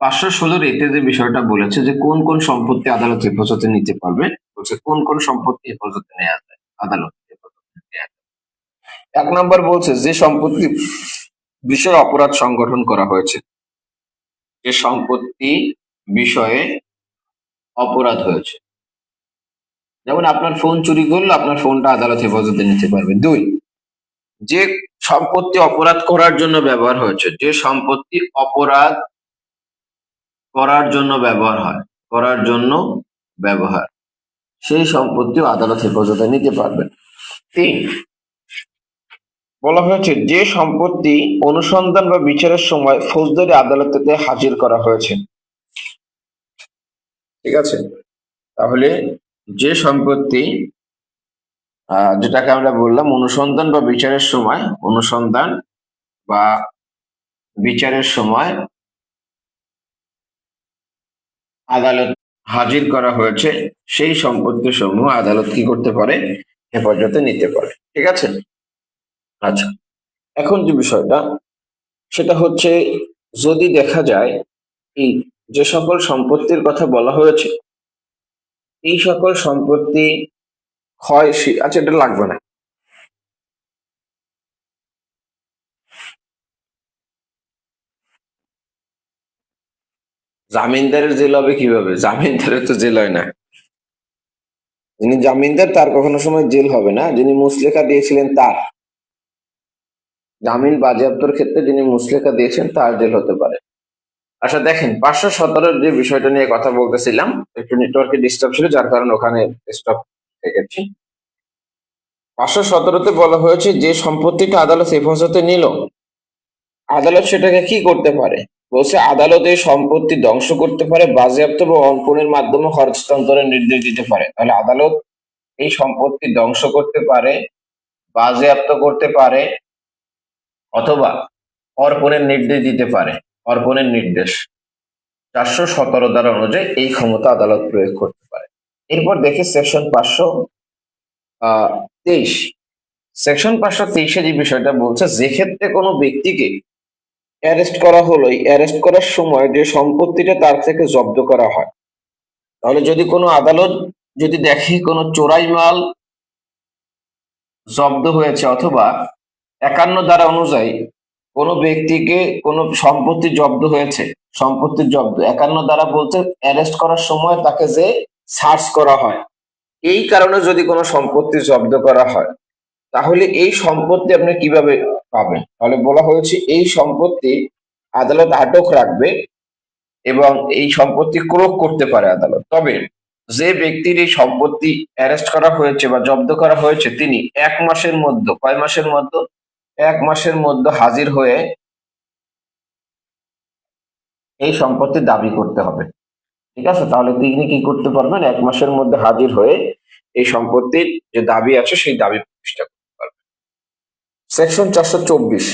516 এতে যে বিষয়টা বলেছে যে কোন কোন সম্পত্তি আদালত হেফাজতে নিতে পারবে, বলছে কোন কোন সম্পত্তি হেফাজতে নেওয়া যায়, আদালত হেফাজতে নেওয়া যায়। 1 নম্বর বলছে যে সম্পত্তি বিষয়ে অপরাধ সংগঠন করা হয়েছে, যে সম্পত্তি বিষয়ে অপরাধ হয়েছে, যেমন আপনার ফোন চুরি করলো, আপনার ফোনটা আদালত হেফাজতে নিতে পারবে। 2, যে সম্পত্তি অপরাধ করার জন্য ব্যবহার হয়েছে, যে সম্পত্তি অপরাধ করার জন্য ব্যবহার হয়, করার জন্য ব্যবহার, সেই সম্পত্তিও আদালত হেফাজতে নিতে পারবেন। 3, বলা হয়েছে যে সম্পত্তি অনুসন্ধান বা বিচারের সময় ফৌজদারি আদালতে হাজির করা হয়েছে। ঠিক আছে, তাহলে যে সম্পত্তি যেটাকে আমরা বললাম অনুসন্ধান বা বিচারের সময়, অনুসন্ধান বা বিচারের সময় আদালত হাজির করা হয়েছে, সেই সম্পত্তি সমূহ আদালত কি করতে পারে? হেফাজতে নিতে পারে। ঠিক আছে, আচ্ছা, এখন যে বিষয়টা সেটা হচ্ছে যদি দেখা যায় এই যে সকল সম্পত্তির কথা বলা হয়েছে, এই সকল সম্পত্তি আচ্ছা এটা লাগবে না, জামিনদারের জেল হবে কিভাবে? জামিনদারের তো জেল হয় না। যিনি জামিনদার তার কখনো সময় জেল হবে না, যিনি মুচলেখা দিয়েছিলেন তার, জামিন বাজেয়াপ্তর ক্ষেত্রে যিনি মুচলেখা দিয়েছেন তার জেল হতে পারে। আচ্ছা দেখেন, 517 যে বিষয়টা নিয়ে কথা বলতেছিলাম, একটু নেটওয়ার্কে ডিস্টার্ব ছিল যার কারণে ওখানে স্টপ রেখেছি। 517-তে বলা হয়েছে যে সম্পত্তিটা আদালত হেফাজতে নিল, আদালত সেটাকে কি করতে পারে? বলছে আদালত এই সম্পত্তি ধ্বংস করতে পারে, বাজেয়াপ্ত বা অঙ্কনের মাধ্যমে হস্তান্তরের নির্দেশ দিতে পারে। তাহলে আদালত এই সম্পত্তি ধ্বংস করতে পারে, বাজেয়াপ্ত করতে পারে, অথবা অর্পণের নির্দেশ দিতে পারে। অর্পণের নির্দেশ 417 ধারা অনুযায়ী এই ক্ষমতা আদালত প্রয়োগ করতে পারে। এরপর দেখে সেকশন 523। সেকশন 523 যে বিষয়টা বলছে যে ক্ষেত্রে কোনো ব্যক্তিকে অ্যারেস্ট করা হলো, অ্যারেস্ট করার সময় যে সম্পত্তিটা তার থেকে জব্দ করা হয়, তাহলে যদি কোনো আদালত যদি দেখে কোনো চোরাই মাল জব্দ হয়েছে, অথবা 51 ধারা অনুযায়ী কোনো ব্যক্তিকে কোনো সম্পত্তি জব্দ হয়েছে, সম্পত্তির জব্দ 51 ধারা বলছে অ্যারেস্ট করার সময় তাকে যে সার্চ করা হয়, এই কারণে যদি কোনো সম্পত্তি জব্দ করা হয়, তাহলে এই সম্পত্তি আপনি কিভাবে পাবেন? তাহলে বলা হয়েছে এই সম্পত্তি আদালত আটক রাখবে এবং এই সম্পত্তি ক্রোক করতে পারে আদালত। তবে যে ব্যক্তির এই সম্পত্তি অ্যারেস্ট করা হয়েছে বা জব্দ করা হয়েছে তিনি 1 মাসের মধ্যে, কয় মাসের মধ্যে? 1 মাসের মধ্যে হাজির হয়ে এই সম্পত্তি দাবি করতে হবে। ঠিক আছে, তাহলে তিনি কি করতে পারবেন, 1 মাসের মধ্যে হাজির হয়ে এই সম্পত্তির যে দাবি আছে সেই দাবি প্রতিষ্ঠা করতে পারবেন। সেকশন 424,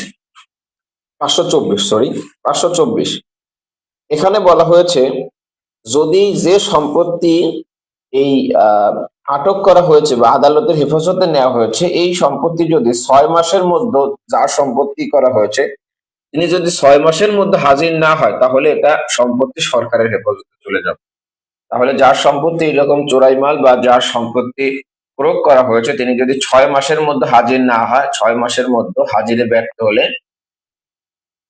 524, সরি, 524, এখানে বলা হয়েছে যদি যে সম্পত্তি এই আটক করা হয়েছে বা আদালতের হেফাজতে নেওয়া হয়েছে, এই সম্পত্তি যদি 6 মাসের মধ্যে, যার সম্পত্তি করা হয়েছে তিনি যদি 6 মাসের মধ্যে হাজির না হয়, তাহলে এটা সম্পত্তি সরকারের হেফাজতে চলে যাবে। তাহলে যার সম্পত্তি এরকম চোরাই মাল বা যার সম্পত্তি প্রয়োগ করা হয়েছে, তিনি যদি 6 মাসের মধ্যে হাজির না হয়, 6 মাসের মধ্যে হাজিরে ব্যর্থ হলে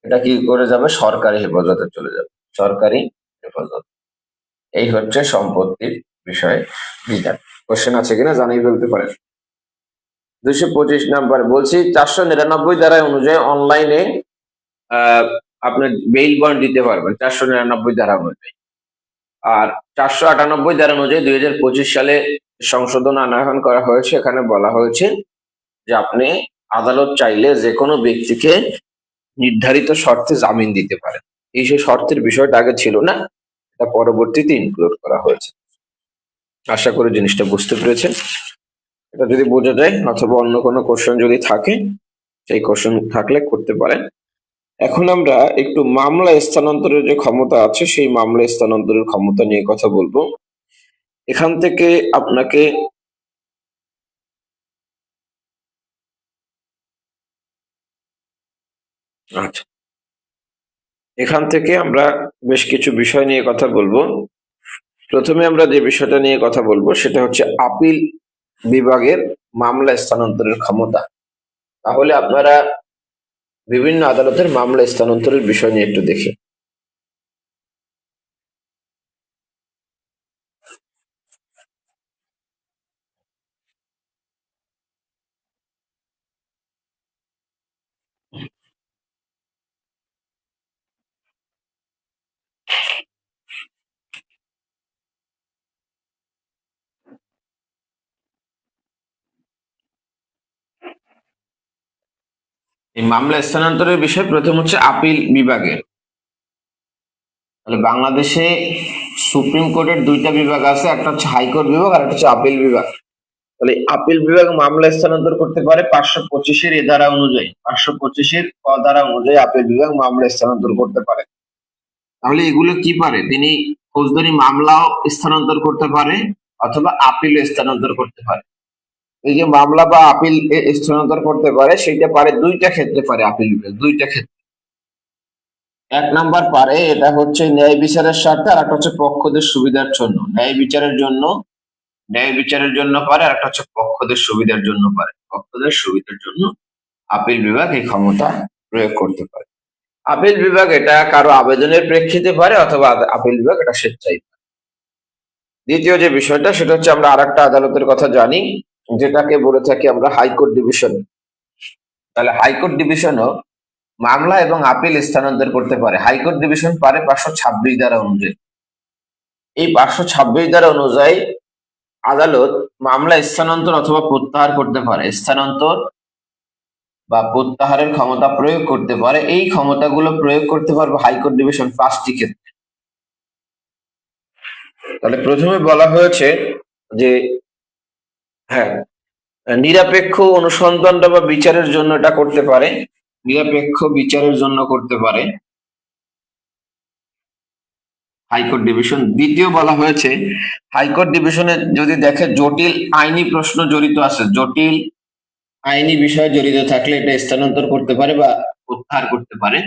এটা কি করে যাবে, সরকারি হেফাজতে চলে যাবে, সরকারি হেফাজত। এই হচ্ছে সম্পত্তির বিষয়ে বিধান। কোশ্চেন আছে কিনা জানিয়ে ফেলতে পারেন। 225 নাম্বার বলছি, 499 ধারা অনুযায়ী অনলাইনে আপনি বেইল বন্ড দিতে পারবেন 499 ধারা অনুযায়ী। আর 498 ধারা অনুযায়ী 2025 সালে সংশোধন আনয়ন করা হয়েছে। এখানে বলা হয়েছে যে আপনি আদালত চাইলে যে কোনো ব্যক্তিকে নির্ধারিত শর্তে জামিন দিতে পারেন। এই যে শর্তের বিষয়টা আগে ছিল না, এটা পরবর্তীতে ইনক্লুড করা হয়েছে। আশা করি জিনিসটা বুঝতে পেরেছেন। এটা যদি বোঝা যায় অথবা অন্য কোনো কোশ্চেন যদি থাকে, সেই কোশ্চেন থাকলে করতে পারেন। এখন আমরা একটু মামলা স্থানান্তরের যে ক্ষমতা আছে সেই মামলা স্থানান্তরের ক্ষমতা নিয়ে কথা বলবো। এখান থেকে আপনাকে আচ্ছা, এখান থেকে আমরা বেশ কিছু বিষয় নিয়ে কথা বলবো। প্রথমে আমরা যে বিষয়টা নিয়ে কথা বলবো সেটা হচ্ছে আপিল বিভাগের মামলা স্থানান্তরের ক্ষমতা। তাহলে আপনারা বিভিন্ন আদালতের মামলা স্থানান্তরের বিষয় নিয়ে একটু দেখি। এই মামলা স্থানান্তরের বিষয় প্রথম হচ্ছে আপিল বিভাগের। তাহলে বাংলাদেশে সুপ্রিম কোর্টের 2টা বিভাগ আছে, একটা হচ্ছে হাইকোর্ট বিভাগ আর একটা হচ্ছে আপিল বিভাগ। তাহলে আপিল বিভাগ মামলা স্থানান্তর করতে পারে 525-এর এ ধারা অনুযায়ী, 525-এর ক ধারা অনুযায়ী আপিল বিভাগ মামলা স্থানান্তর করতে পারে। তাহলে এগুলো কি পারে, তিনি ফৌজদারি মামলাও স্থানান্তর করতে পারে অথবা আপিল স্থানান্তর করতে পারে। এই যে মামলা বা আপিল স্থানান্তর করতে পারে, সেটা পারে 2টা ক্ষেত্রে পারে আপিল বিভাগ, 2টা ক্ষেত্রে। 1 নাম্বার পারে, এটা হচ্ছে ন্যায় বিচারের স্বার্থে, আর একটা হচ্ছে পক্ষদের সুবিধার জন্য। ন্যায় বিচারের জন্য পারে, আর একটা হচ্ছে পক্ষদের সুবিধার জন্য পারে। পক্ষদের সুবিধার জন্য আপিল বিভাগ এই ক্ষমতা প্রয়োগ করতে পারে। আপিল বিভাগ এটা কারো আবেদনের প্রেক্ষিতে পারে অথবা আপিল বিভাগ এটা স্বেচ্ছায় পারে। দ্বিতীয় যে বিষয়টা সেটা হচ্ছে আমরা আরেকটা আদালতের কথা জানি, যেটাকে বলে থাকি আমরা হাইকোর্ট ডিভিশন। তাহলে হাইকোর্ট ডিভিশনও মামলা এবং আপিল স্থানান্তর করতে পারে। হাইকোর্ট ডিভিশন পারে 526 ধারা অনুযায়ী। এই 526 ধারা অনুযায়ী আদালত মামলা স্থানান্তর অথবা প্রত্যাহার করতে পারে। স্থানান্তর বা প্রত্যাহারের ক্ষমতা প্রয়োগ করতে পারে। এই ক্ষমতাগুলো প্রয়োগ করতে পারবে হাইকোর্ট ডিভিশন 5টি ক্ষেত্রে। তাহলে প্রথমে বলা হয়েছে যে হ্যাঁ, নিরপেক্ষ অনুসন্ধান বা বিচারের জন্য এটা করতে পারে, নিরপেক্ষ বিচারের জন্য করতে পারে হাইকোর্ট ডিভিশন। দ্বিতীয় বলা হয়েছে হাইকোর্ট ডিভিশনে যদি দেখে জটিল আইনি প্রশ্ন জড়িত আছে, জটিল আইনি বিষয় জড়িত থাকলে এটা স্থানান্তর করতে পারে বা প্রত্যাহার করতে পারে।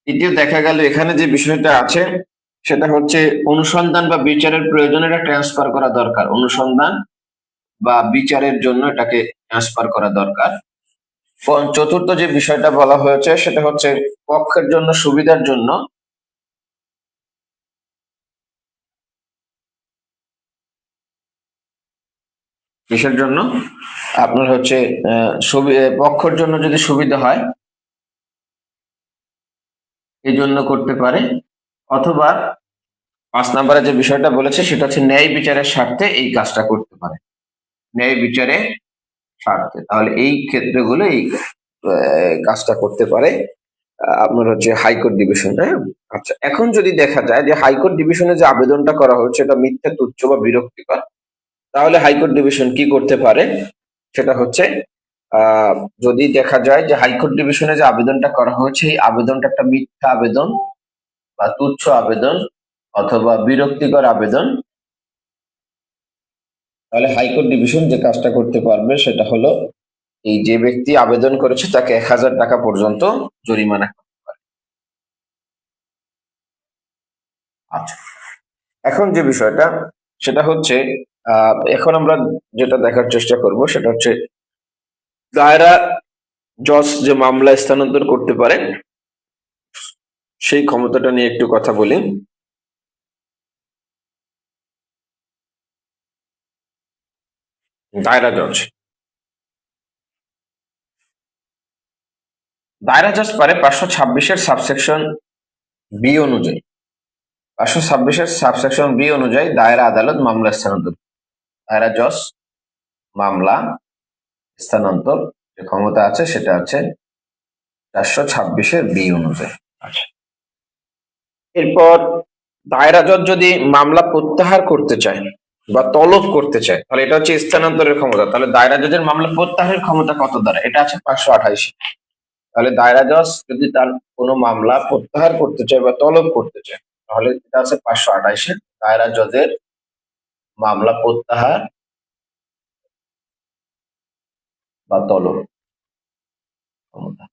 তৃতীয় দেখা গেল এখানে যে বিষয়টা আছে সেটা হচ্ছে অনুসন্ধান বা বিচারের প্রয়োজনে এটা ট্রান্সফার করা দরকার, অনুসন্ধান বা বিচারের জন্য এটাকে ট্রান্সফার করা দরকার। চতুর্থ যে বিষয়টা বলা হয়েছে সেটা হচ্ছে পক্ষের জন্য সুবিধার জন্য কিসের জন্য আপনার হচ্ছে পক্ষের জন্য যদি সুবিধা হয় এই জন্য করতে পারে, অথবা 5 নম্বরে যে বিষয়টা বলেছে সেটা হচ্ছে ন্যায় বিচারের স্বার্থে এই কাজটা করতে পারে, ন্যায় বিচারের স্বার্থে। তাহলে এই ক্ষেত্রগুলো এই কাজটা করতে পারে আপনার হচ্ছে হাইকোর্ট ডিভিশন, হ্যাঁ। আচ্ছা, এখন যদি দেখা যায় যে হাইকোর্ট ডিভিশনে যে আবেদনটা করা হচ্ছে এটা মিথ্যা, তুচ্ছ বা বিরক্তিকর, তাহলে হাইকোর্ট ডিভিশন কি করতে পারে? সেটা হচ্ছে আহ যদি দেখা যায় যে হাইকোর্ট ডিভিশনে যে আবেদনটা করা হয়েছে এই আবেদনটা একটা মিথ্যা আবেদন বা তুচ্ছ আবেদন অথবা বিরক্তিকর আবেদন, তাহলে হাইকোর্ট ডিভিশন যে কাজটা করতে পারবে সেটা হলো এই যে ব্যক্তি আবেদন করেছে তাকে 1,000 টাকা পর্যন্ত জরিমানা করতে পারে। আচ্ছা, এখন যে বিষয়টা সেটা হচ্ছে এখন আমরা যেটা দেখার চেষ্টা করব সেটা হচ্ছে দায়রা জজ যে মামলা স্থানান্তর করতে পারে সেই ক্ষমতাটা নিয়ে একটু কথা বলি। দায়রা জজ পারে 526-এর সাবসেকশন বি অনুযায়ী, 526-এর সাবসেকশন বি অনুযায়ী দায়রা আদালত মামলা স্থানান্তর, দায়রা জজ মামলা স্থানান্তর যে ক্ষমতা আছে সেটা আছে 426-এর বি অনুযায়ী। আচ্ছা, এরপর দায়রা জজ যদি মামলা প্রত্যাহার করতে চায় বা তলব করতে চায় তাহলে এটা হচ্ছে স্থানান্তরের ক্ষমতা। তাহলে দায়রা জজের মামলা প্রত্যাহারের ক্ষমতা কত দ্বারা? এটা আছে 528। তাহলে দায়রা জজ যদি তার কোনো মামলা প্রত্যাহার করতে চায় বা তলব করতে চায় তাহলে এটা আছে 528-এ দায়রা জজের মামলা প্রত্যাহার বা তলব ক্ষমতা।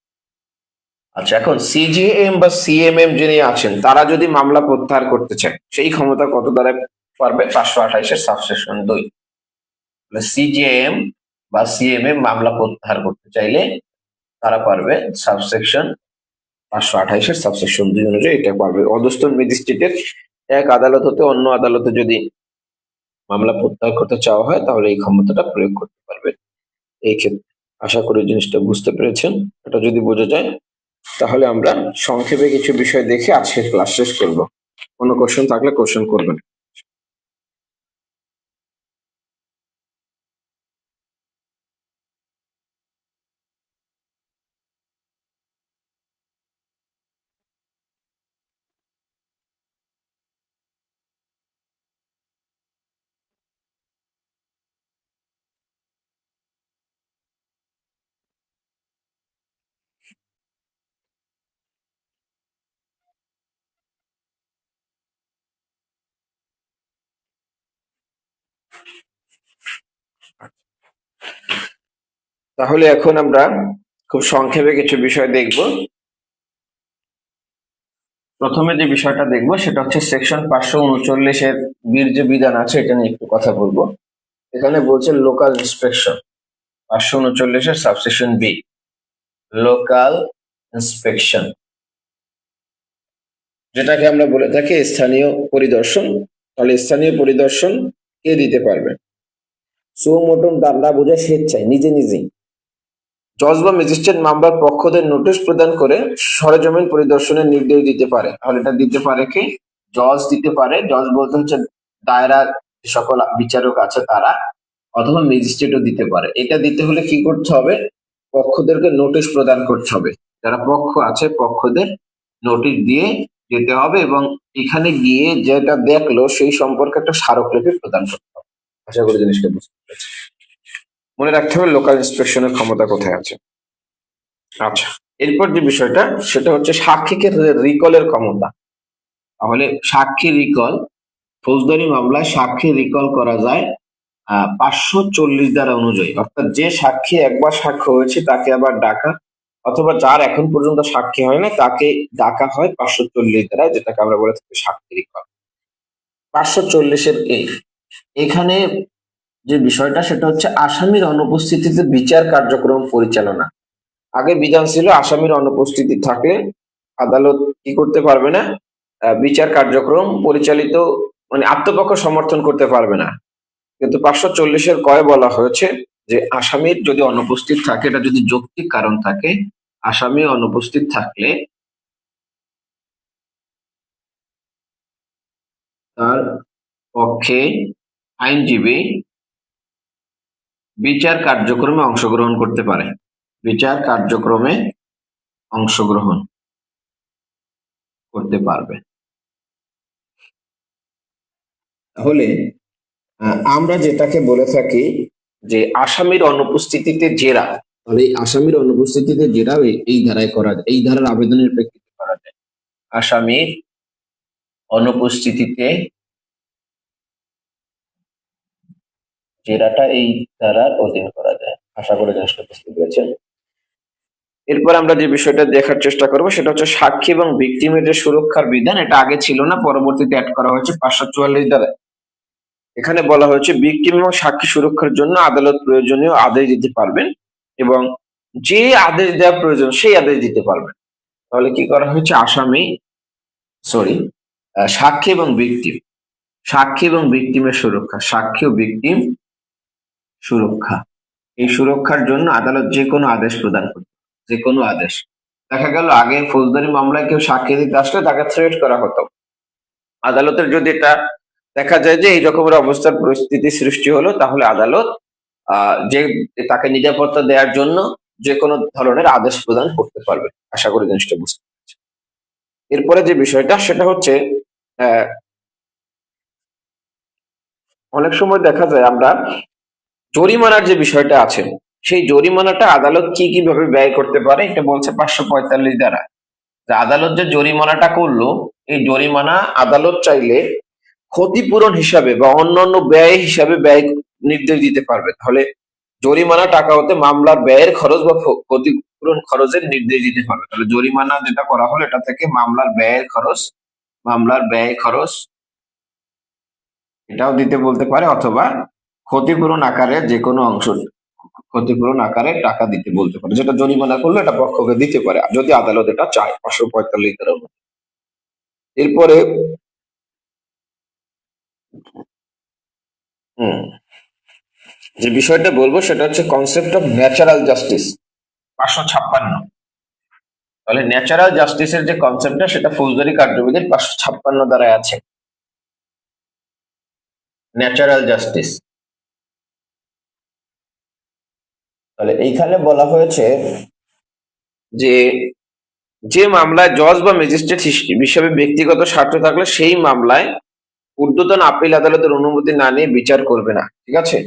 আচ্ছা, এখন সিজিএম বা সিএমএম যিনি আছেন তারা যদি মামলা প্রত্যাহার করতে চায় সেই ক্ষমতা কত দ্বারা পারবে? 528-এর সাবসেকশন 2। সিজিএম বা সিএমএম মামলা প্রত্যাহার করতে চাইলে তারা পারবে সাবসেকশন 528-এর সাবসেকশন 2 অনুযায়ী এটা পারবে। অধস্তন ম্যাজিস্ট্রেটের এক আদালত হতে অন্য আদালতে যদি মামলা প্রত্যাহার করতে চাওয়া হয় তাহলে এই ক্ষমতাটা প্রয়োগ করতে পারবে এই ক্ষেত্রে। আশা করি জিনিসটা বুঝতে পেরেছেন। এটা যদি বোঝা যায় তাহলে আমরা সংক্ষেপে কিছু বিষয় দেখে আজকের ক্লাস শেষ করব। কোনো কোশ্চেন থাকলে কোশ্চেন করবেন। তাহলে এখন আমরা খুব সংক্ষেপে কিছু বিষয় দেখব। প্রথমে যে বিষয়টা দেখবো সেটা হচ্ছে সেকশন 539-এর বীর যে বিধান আছে এটা নিয়ে একটু কথা বলবো। এখানে বলছে লোকাল ইন্সপেকশন, 539-এর সাবসেকশন বি, লোকাল ইন্সপেকশন, যেটাকে আমরা বলে থাকি স্থানীয় পরিদর্শন। তাহলে স্থানীয় পরিদর্শন কে দিতে পারবে? সুমোটম দ্বারা বোঝায় স্বেচ্ছায়, নিজে নিজেই। জজ বা ম্যাজিস্ট্রেট মামলার পক্ষদের নোটিশ প্রদান করে সরেজমিন পরিদর্শনের নির্দেশ দিতে পারে। তাহলে এটা দিতে পারে কি? জজ দিতে পারে। জজ বলতে হচ্ছে দায়রার সকল বিচারক আছে তারা, অথবা ম্যাজিস্ট্রেটও দিতে পারে। এটা দিতে হলে কি করতে হবে? পক্ষদেরকে নোটিশ প্রদান করতে হবে। যারা পক্ষ আছে পক্ষদের নোটিশ দিয়ে যেতে হবে এবং এখানে গিয়ে যেটা দেখলো সেই সম্পর্কে একটা স্মারকলিপি প্রদান করতে হবে। আশা করি জিনিসটা বুঝতে পেরেছি। মনে রাখতে হবে লোকাল ইন্সপেকশনের ক্ষমতা কোথায় আছে। আচ্ছা, এরপর যে বিষয়টা সেটা হচ্ছে সাক্ষীকে রিকলের ক্ষমতা। তাহলে সাক্ষী রিকল, ফৌজদারি মামলায় সাক্ষী রিকল করা যায় 540 ধারা অনুযায়ী। অর্থাৎ যে সাক্ষী একবার সাক্ষ্য হয়েছে তাকে আবার ডাকা, অথবা যার এখন পর্যন্ত সাক্ষী হয় না তাকে ডাকা হয় 540 ধারায়, যেটাকে আমরা বলে থাকি সাক্ষী রিকল। 540-এর এখানে যে বিষয়টা সেটা হচ্ছে আসামির অনুপস্থিতিতে বিচার কার্যক্রম পরিচালনা। আগে বিধান ছিল আসামির অনুপস্থিতি থাকলে আদালত কি করতে পারবে না? বিচার কার্যক্রম পরিচালিত মানে আত্মপক্ষ সমর্থন করতে পারবে না। কিন্তু 540-এর কয়ে বলা হয়েছে যে আসামির যদি অনুপস্থিত থাকে, এটা যদি যৌক্তিক কারণ থাকে, আসামি অনুপস্থিত থাকলে তার পক্ষে আইনজীবী বিচার কার্যক্রমে অংশগ্রহণ করতে পারে। বিচার কার্যক্রমে অংশগ্রহণ করতে পারবে। তাহলে আমরা যেটাকে বলে থাকি যে আসামির অনুপস্থিতিতে জেরা, তাহলে এই আসামির অনুপস্থিতিতে জেরা এই ধারায় করা যায়, এই ধারার আবেদনের প্রেক্ষিতে করা যায়। আসামির অনুপস্থিতিতে জেরাটা এই ধারার অধীন করা যায়। আশা করি জিনিসটা বুঝতে পেরেছেন। এরপর আমরা যে বিষয়টা দেখার চেষ্টা করবো সেটা হচ্ছে সাক্ষী এবং ভিকটিমের যে সুরক্ষার বিধান, এটা আগে ছিল না, পরবর্তীতে অ্যাড করা হয়েছে 544 ধারায়। এখানে বলা হয়েছে ভিকটিম এবং সাক্ষী সুরক্ষার জন্য আদালত প্রয়োজনীয় আদেশ দিতে পারবেন এবং যে আদেশ দেওয়া প্রয়োজন সেই আদেশ দিতে পারবেন। তাহলে কি করা হয়েছে, সাক্ষী এবং ভিকটিম, সাক্ষী এবং ভিকটিমের সুরক্ষা, সাক্ষী ও ভিকটিম সুরক্ষা, এই সুরক্ষার জন্য আদালত যে কোনো আদেশ প্রদান করবে, যে কোনো আদেশ। দেখা গেল আগে ফৌজদারি মামলায় কেউ সাক্ষী দিতে আসলে তাকে থ্রেট করা হতো, আদালতের যদি এটা দেখা যায় যে এই রকমের অবস্থার পরিস্থিতি সৃষ্টি হলো, তাহলে আদালত যে তাকে নিরাপত্তা দেওয়ার জন্য যে কোনো ধরনের আদেশ প্রদান করতে পারবে। আশা করি জিনিসটা বুঝতে পারছি। এরপরে যে বিষয়টা সেটা হচ্ছে অনেক সময় দেখা যায় আমরা জরিমানার যে বিষয়টা আছে সেই জরিমানাটা আদালত কি কিভাবে ব্যয় করতে পারে, এটা বলছে 545 দ্বারা। আদালত যে জরিমানাটা করলো, এই জরিমানা আদালত চাইলে ক্ষতিপূরণ হিসাবে বা অন্যান্য ব্যয় হিসাবে ব্যয় নির্দেশ দিতে পারবে। তাহলে জরিমানা টাকা হতে মামলার ব্যয়ের খরচ বা ক্ষতিপূরণ খরচের নির্দেশ দিতে পারবে। তাহলে জরিমানা যেটা করা হলো এটা থেকে মামলার ব্যয় খরচ এটাও দিতে বলতে পারে, অথবা ক্ষতিপূরণ আকারে যে কোনো অংশ, ক্ষতিপূরণ আকারে টাকা দিতে বলতে পারে। যেটা জরিমানা করলো এটা পক্ষকে দিতে পারে যদি আদালত এটা চায়, 545 ধারার মধ্যে। এরপরে যে বিষয়টা বলবো সেটা হচ্ছে কনসেপ্ট অফ ন্যাচারাল জাস্টিস, 556। তাহলে ন্যাচারাল জাস্টিসের যে কনসেপ্টটা সেটা ফৌজদারি কার্যবিধির 556 দ্বারায় আছে। ন্যাচারাল জাস্টিস, তাহলে এইখানে বলা হয়েছে যে যে মামলায় জজ বা ম্যাজিস্ট্রেট হিসেবে ব্যক্তিগত স্বার্থ থাকলে সেই মামলায় ঊর্ধ্বতন আপিল আদালতের অনুমতি না নিয়ে বিচার করবে না। ঠিক আছে,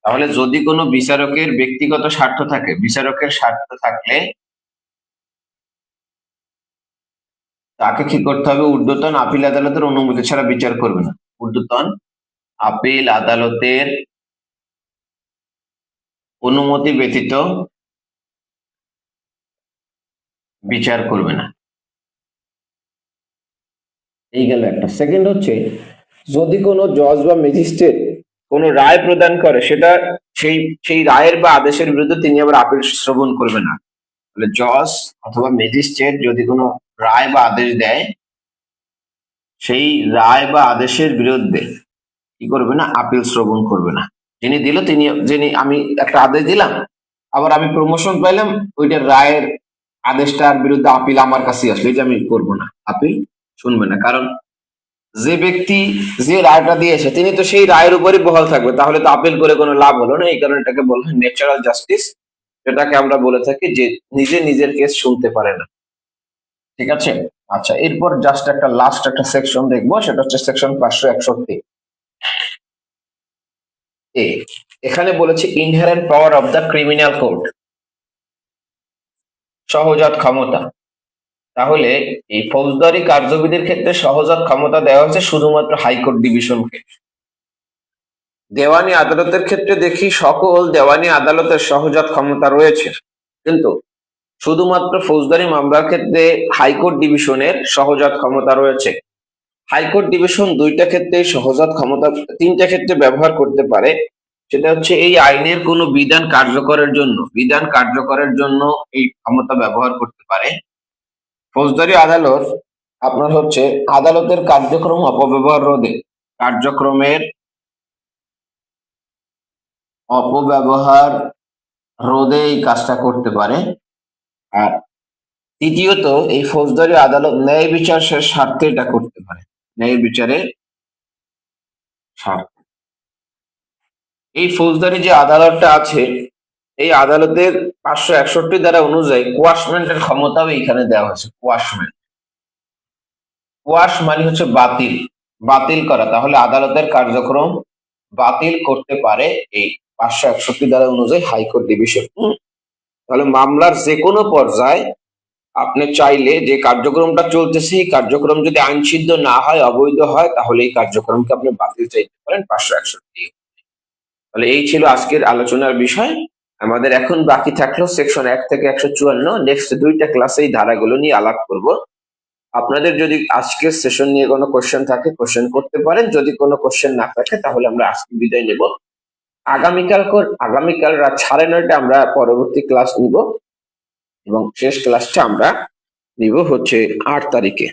তাহলে যদি কোনো বিচারকের ব্যক্তিগত স্বার্থ থাকে, বিচারকের স্বার্থ থাকলে তাকে কি করতে হবে, ঊর্ধ্বতন আপিল আদালতের অনুমতি ছাড়া বিচার করবে না। ঊর্ধ্বতন আপিল আদালতের অনুমতি ব্যতীত বিচার করবে না। এই গেল একটা। সেকেন্ড হচ্ছে যদি কোনো জজ বা ম্যাজিস্ট্রেট কোনো রায় প্রদান করে সেটা সেই রায়ের বা আদেশের বিরুদ্ধে তিনি আবার আপিল শ্রবণ করবে না। তাহলে জজ অথবা ম্যাজিস্ট্রেট যদি কোনো রায় বা আদেশ দেয়, সেই রায় বা আদেশের বিরুদ্ধে কি করবে না, আপিল শ্রবণ করবে না। যিনি দিল যিনি আমি একটা আদেশ দিলাম, আবার আমি প্রমোশন পাইলাম, ওইটার রায়ের আদেশটার বিরুদ্ধে আপিল আমার কাছে আসলে যে আমি করবো না, আপিল শুনবে না। কারণ যে ব্যক্তি যে রায়টা দিয়েছে তিনি তো সেই রায়ের উপরই বহাল থাকবে, তাহলে তো আপিল করে কোনো লাভ হলো না। এই কারণে এটাকে বলা হয় ন্যাচারাল জাস্টিস, যেটাকে আমরা বলে থাকি যে নিজে নিজের কেস শুনতে পারে না। ঠিক আছে, আচ্ছা, এরপর জাস্ট একটা লাস্ট একটা সেকশন দেখবো, সেটা হচ্ছে সেকশন 561 এ। এখানে বলেছে inherent power of the criminal court, সহজাত ক্ষমতা। তাহলে এই ফৌজদারি কার্যবিধির ক্ষেত্রে সহজাত ক্ষমতা দেওয়া হয়েছে শুধুমাত্র হাইকোর্ট ডিভিশনকে। দেওয়ানি আদালতের ক্ষেত্রে দেখি সকল দেওয়ানি আদালতের সহজাত ক্ষমতা রয়েছে, কিন্তু শুধুমাত্র ফৌজদারি মামলার ক্ষেত্রে হাইকোর্ট ডিভিশনের সহজাত ক্ষমতা রয়েছে। হাইকোর্ট ডিভিশন দুইটা ক্ষেত্রে সহজাত ক্ষমতা তিনটা ক্ষেত্রে ব্যবহার করতে পারে। সেটা হচ্ছে এই আইনের কোনো বিধান কার্যকরের জন্য এই ক্ষমতা ব্যবহার করতে পারে। ফৌজদারি আদালত আপনার হচ্ছে আদালতের কার্যক্রমের অপব্যবহার রোধে এই কাজটা করতে পারে। আর তৃতীয়ত এই ফৌজদারি আদালত ন্যায় বিচারের স্বার্থে এটা করতে পারে, ন্যায় বিচারের স্বার্থে। এই ফৌজদারি যে আদালতটা আছে, এই আদালতের 561 ধারা অনুযায়ী কোয়াশমেন্টের ক্ষমতাও এইখানে দেওয়া হয়েছে। কোয়াশমেন্ট কোয়াশ মানে হচ্ছে বাতিল, বাতিল করা। তাহলে আদালতের কার্যক্রম বাতিল করতে পারে এই 561 ধারা অনুযায়ী হাইকোর্ট ডিভিশন। তাহলে মামলার যে কোনো পর্যায়ে আপনি চাইলে যে কার্যক্রমটা চলতেছে এই কার্যক্রম যদি আইনসিদ্ধ না হয়, অবৈধ হয়, তাহলে এই কার্যক্রমকে আপনি বাতিল চাইতে পারেন 561। তাহলে এই ছিল আজকের আলোচনার বিষয়। আমাদের এখন বাকি থাকলো সেকশন 1 থেকে 154। নেক্সট 2টা ক্লাসে এই ধারাগুলো নিয়ে আলাপ করব। আপনাদের যদি আজকের সেশন নিয়ে কোনো কোশ্চেন থাকে কোশ্চেন করতে পারেন, যদি কোনো কোশ্চেন না থাকে তাহলে আমরা আজকে বিদায় নেব। আগামীকাল রাত 9:30 আমরা পরবর্তী ক্লাস নিব এবং শেষ ক্লাসটা আমরা নিব হচ্ছে 8 তারিখে।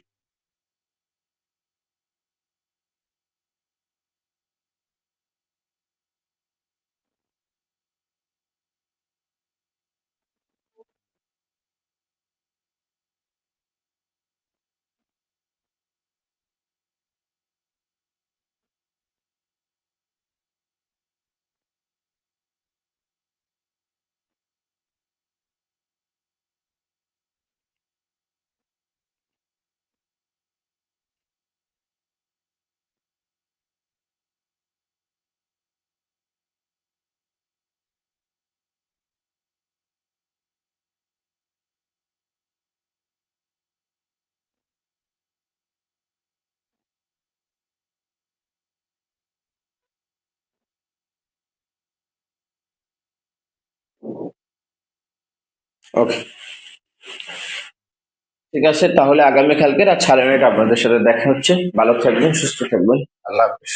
ওকে, ঠিক আছে। তাহলে আগামীকালকে রাত 9:30 আপনাদের সাথে দেখা হচ্ছে। ভালো থাকবেন, সুস্থ থাকবেন। আল্লাহ হাফেজ।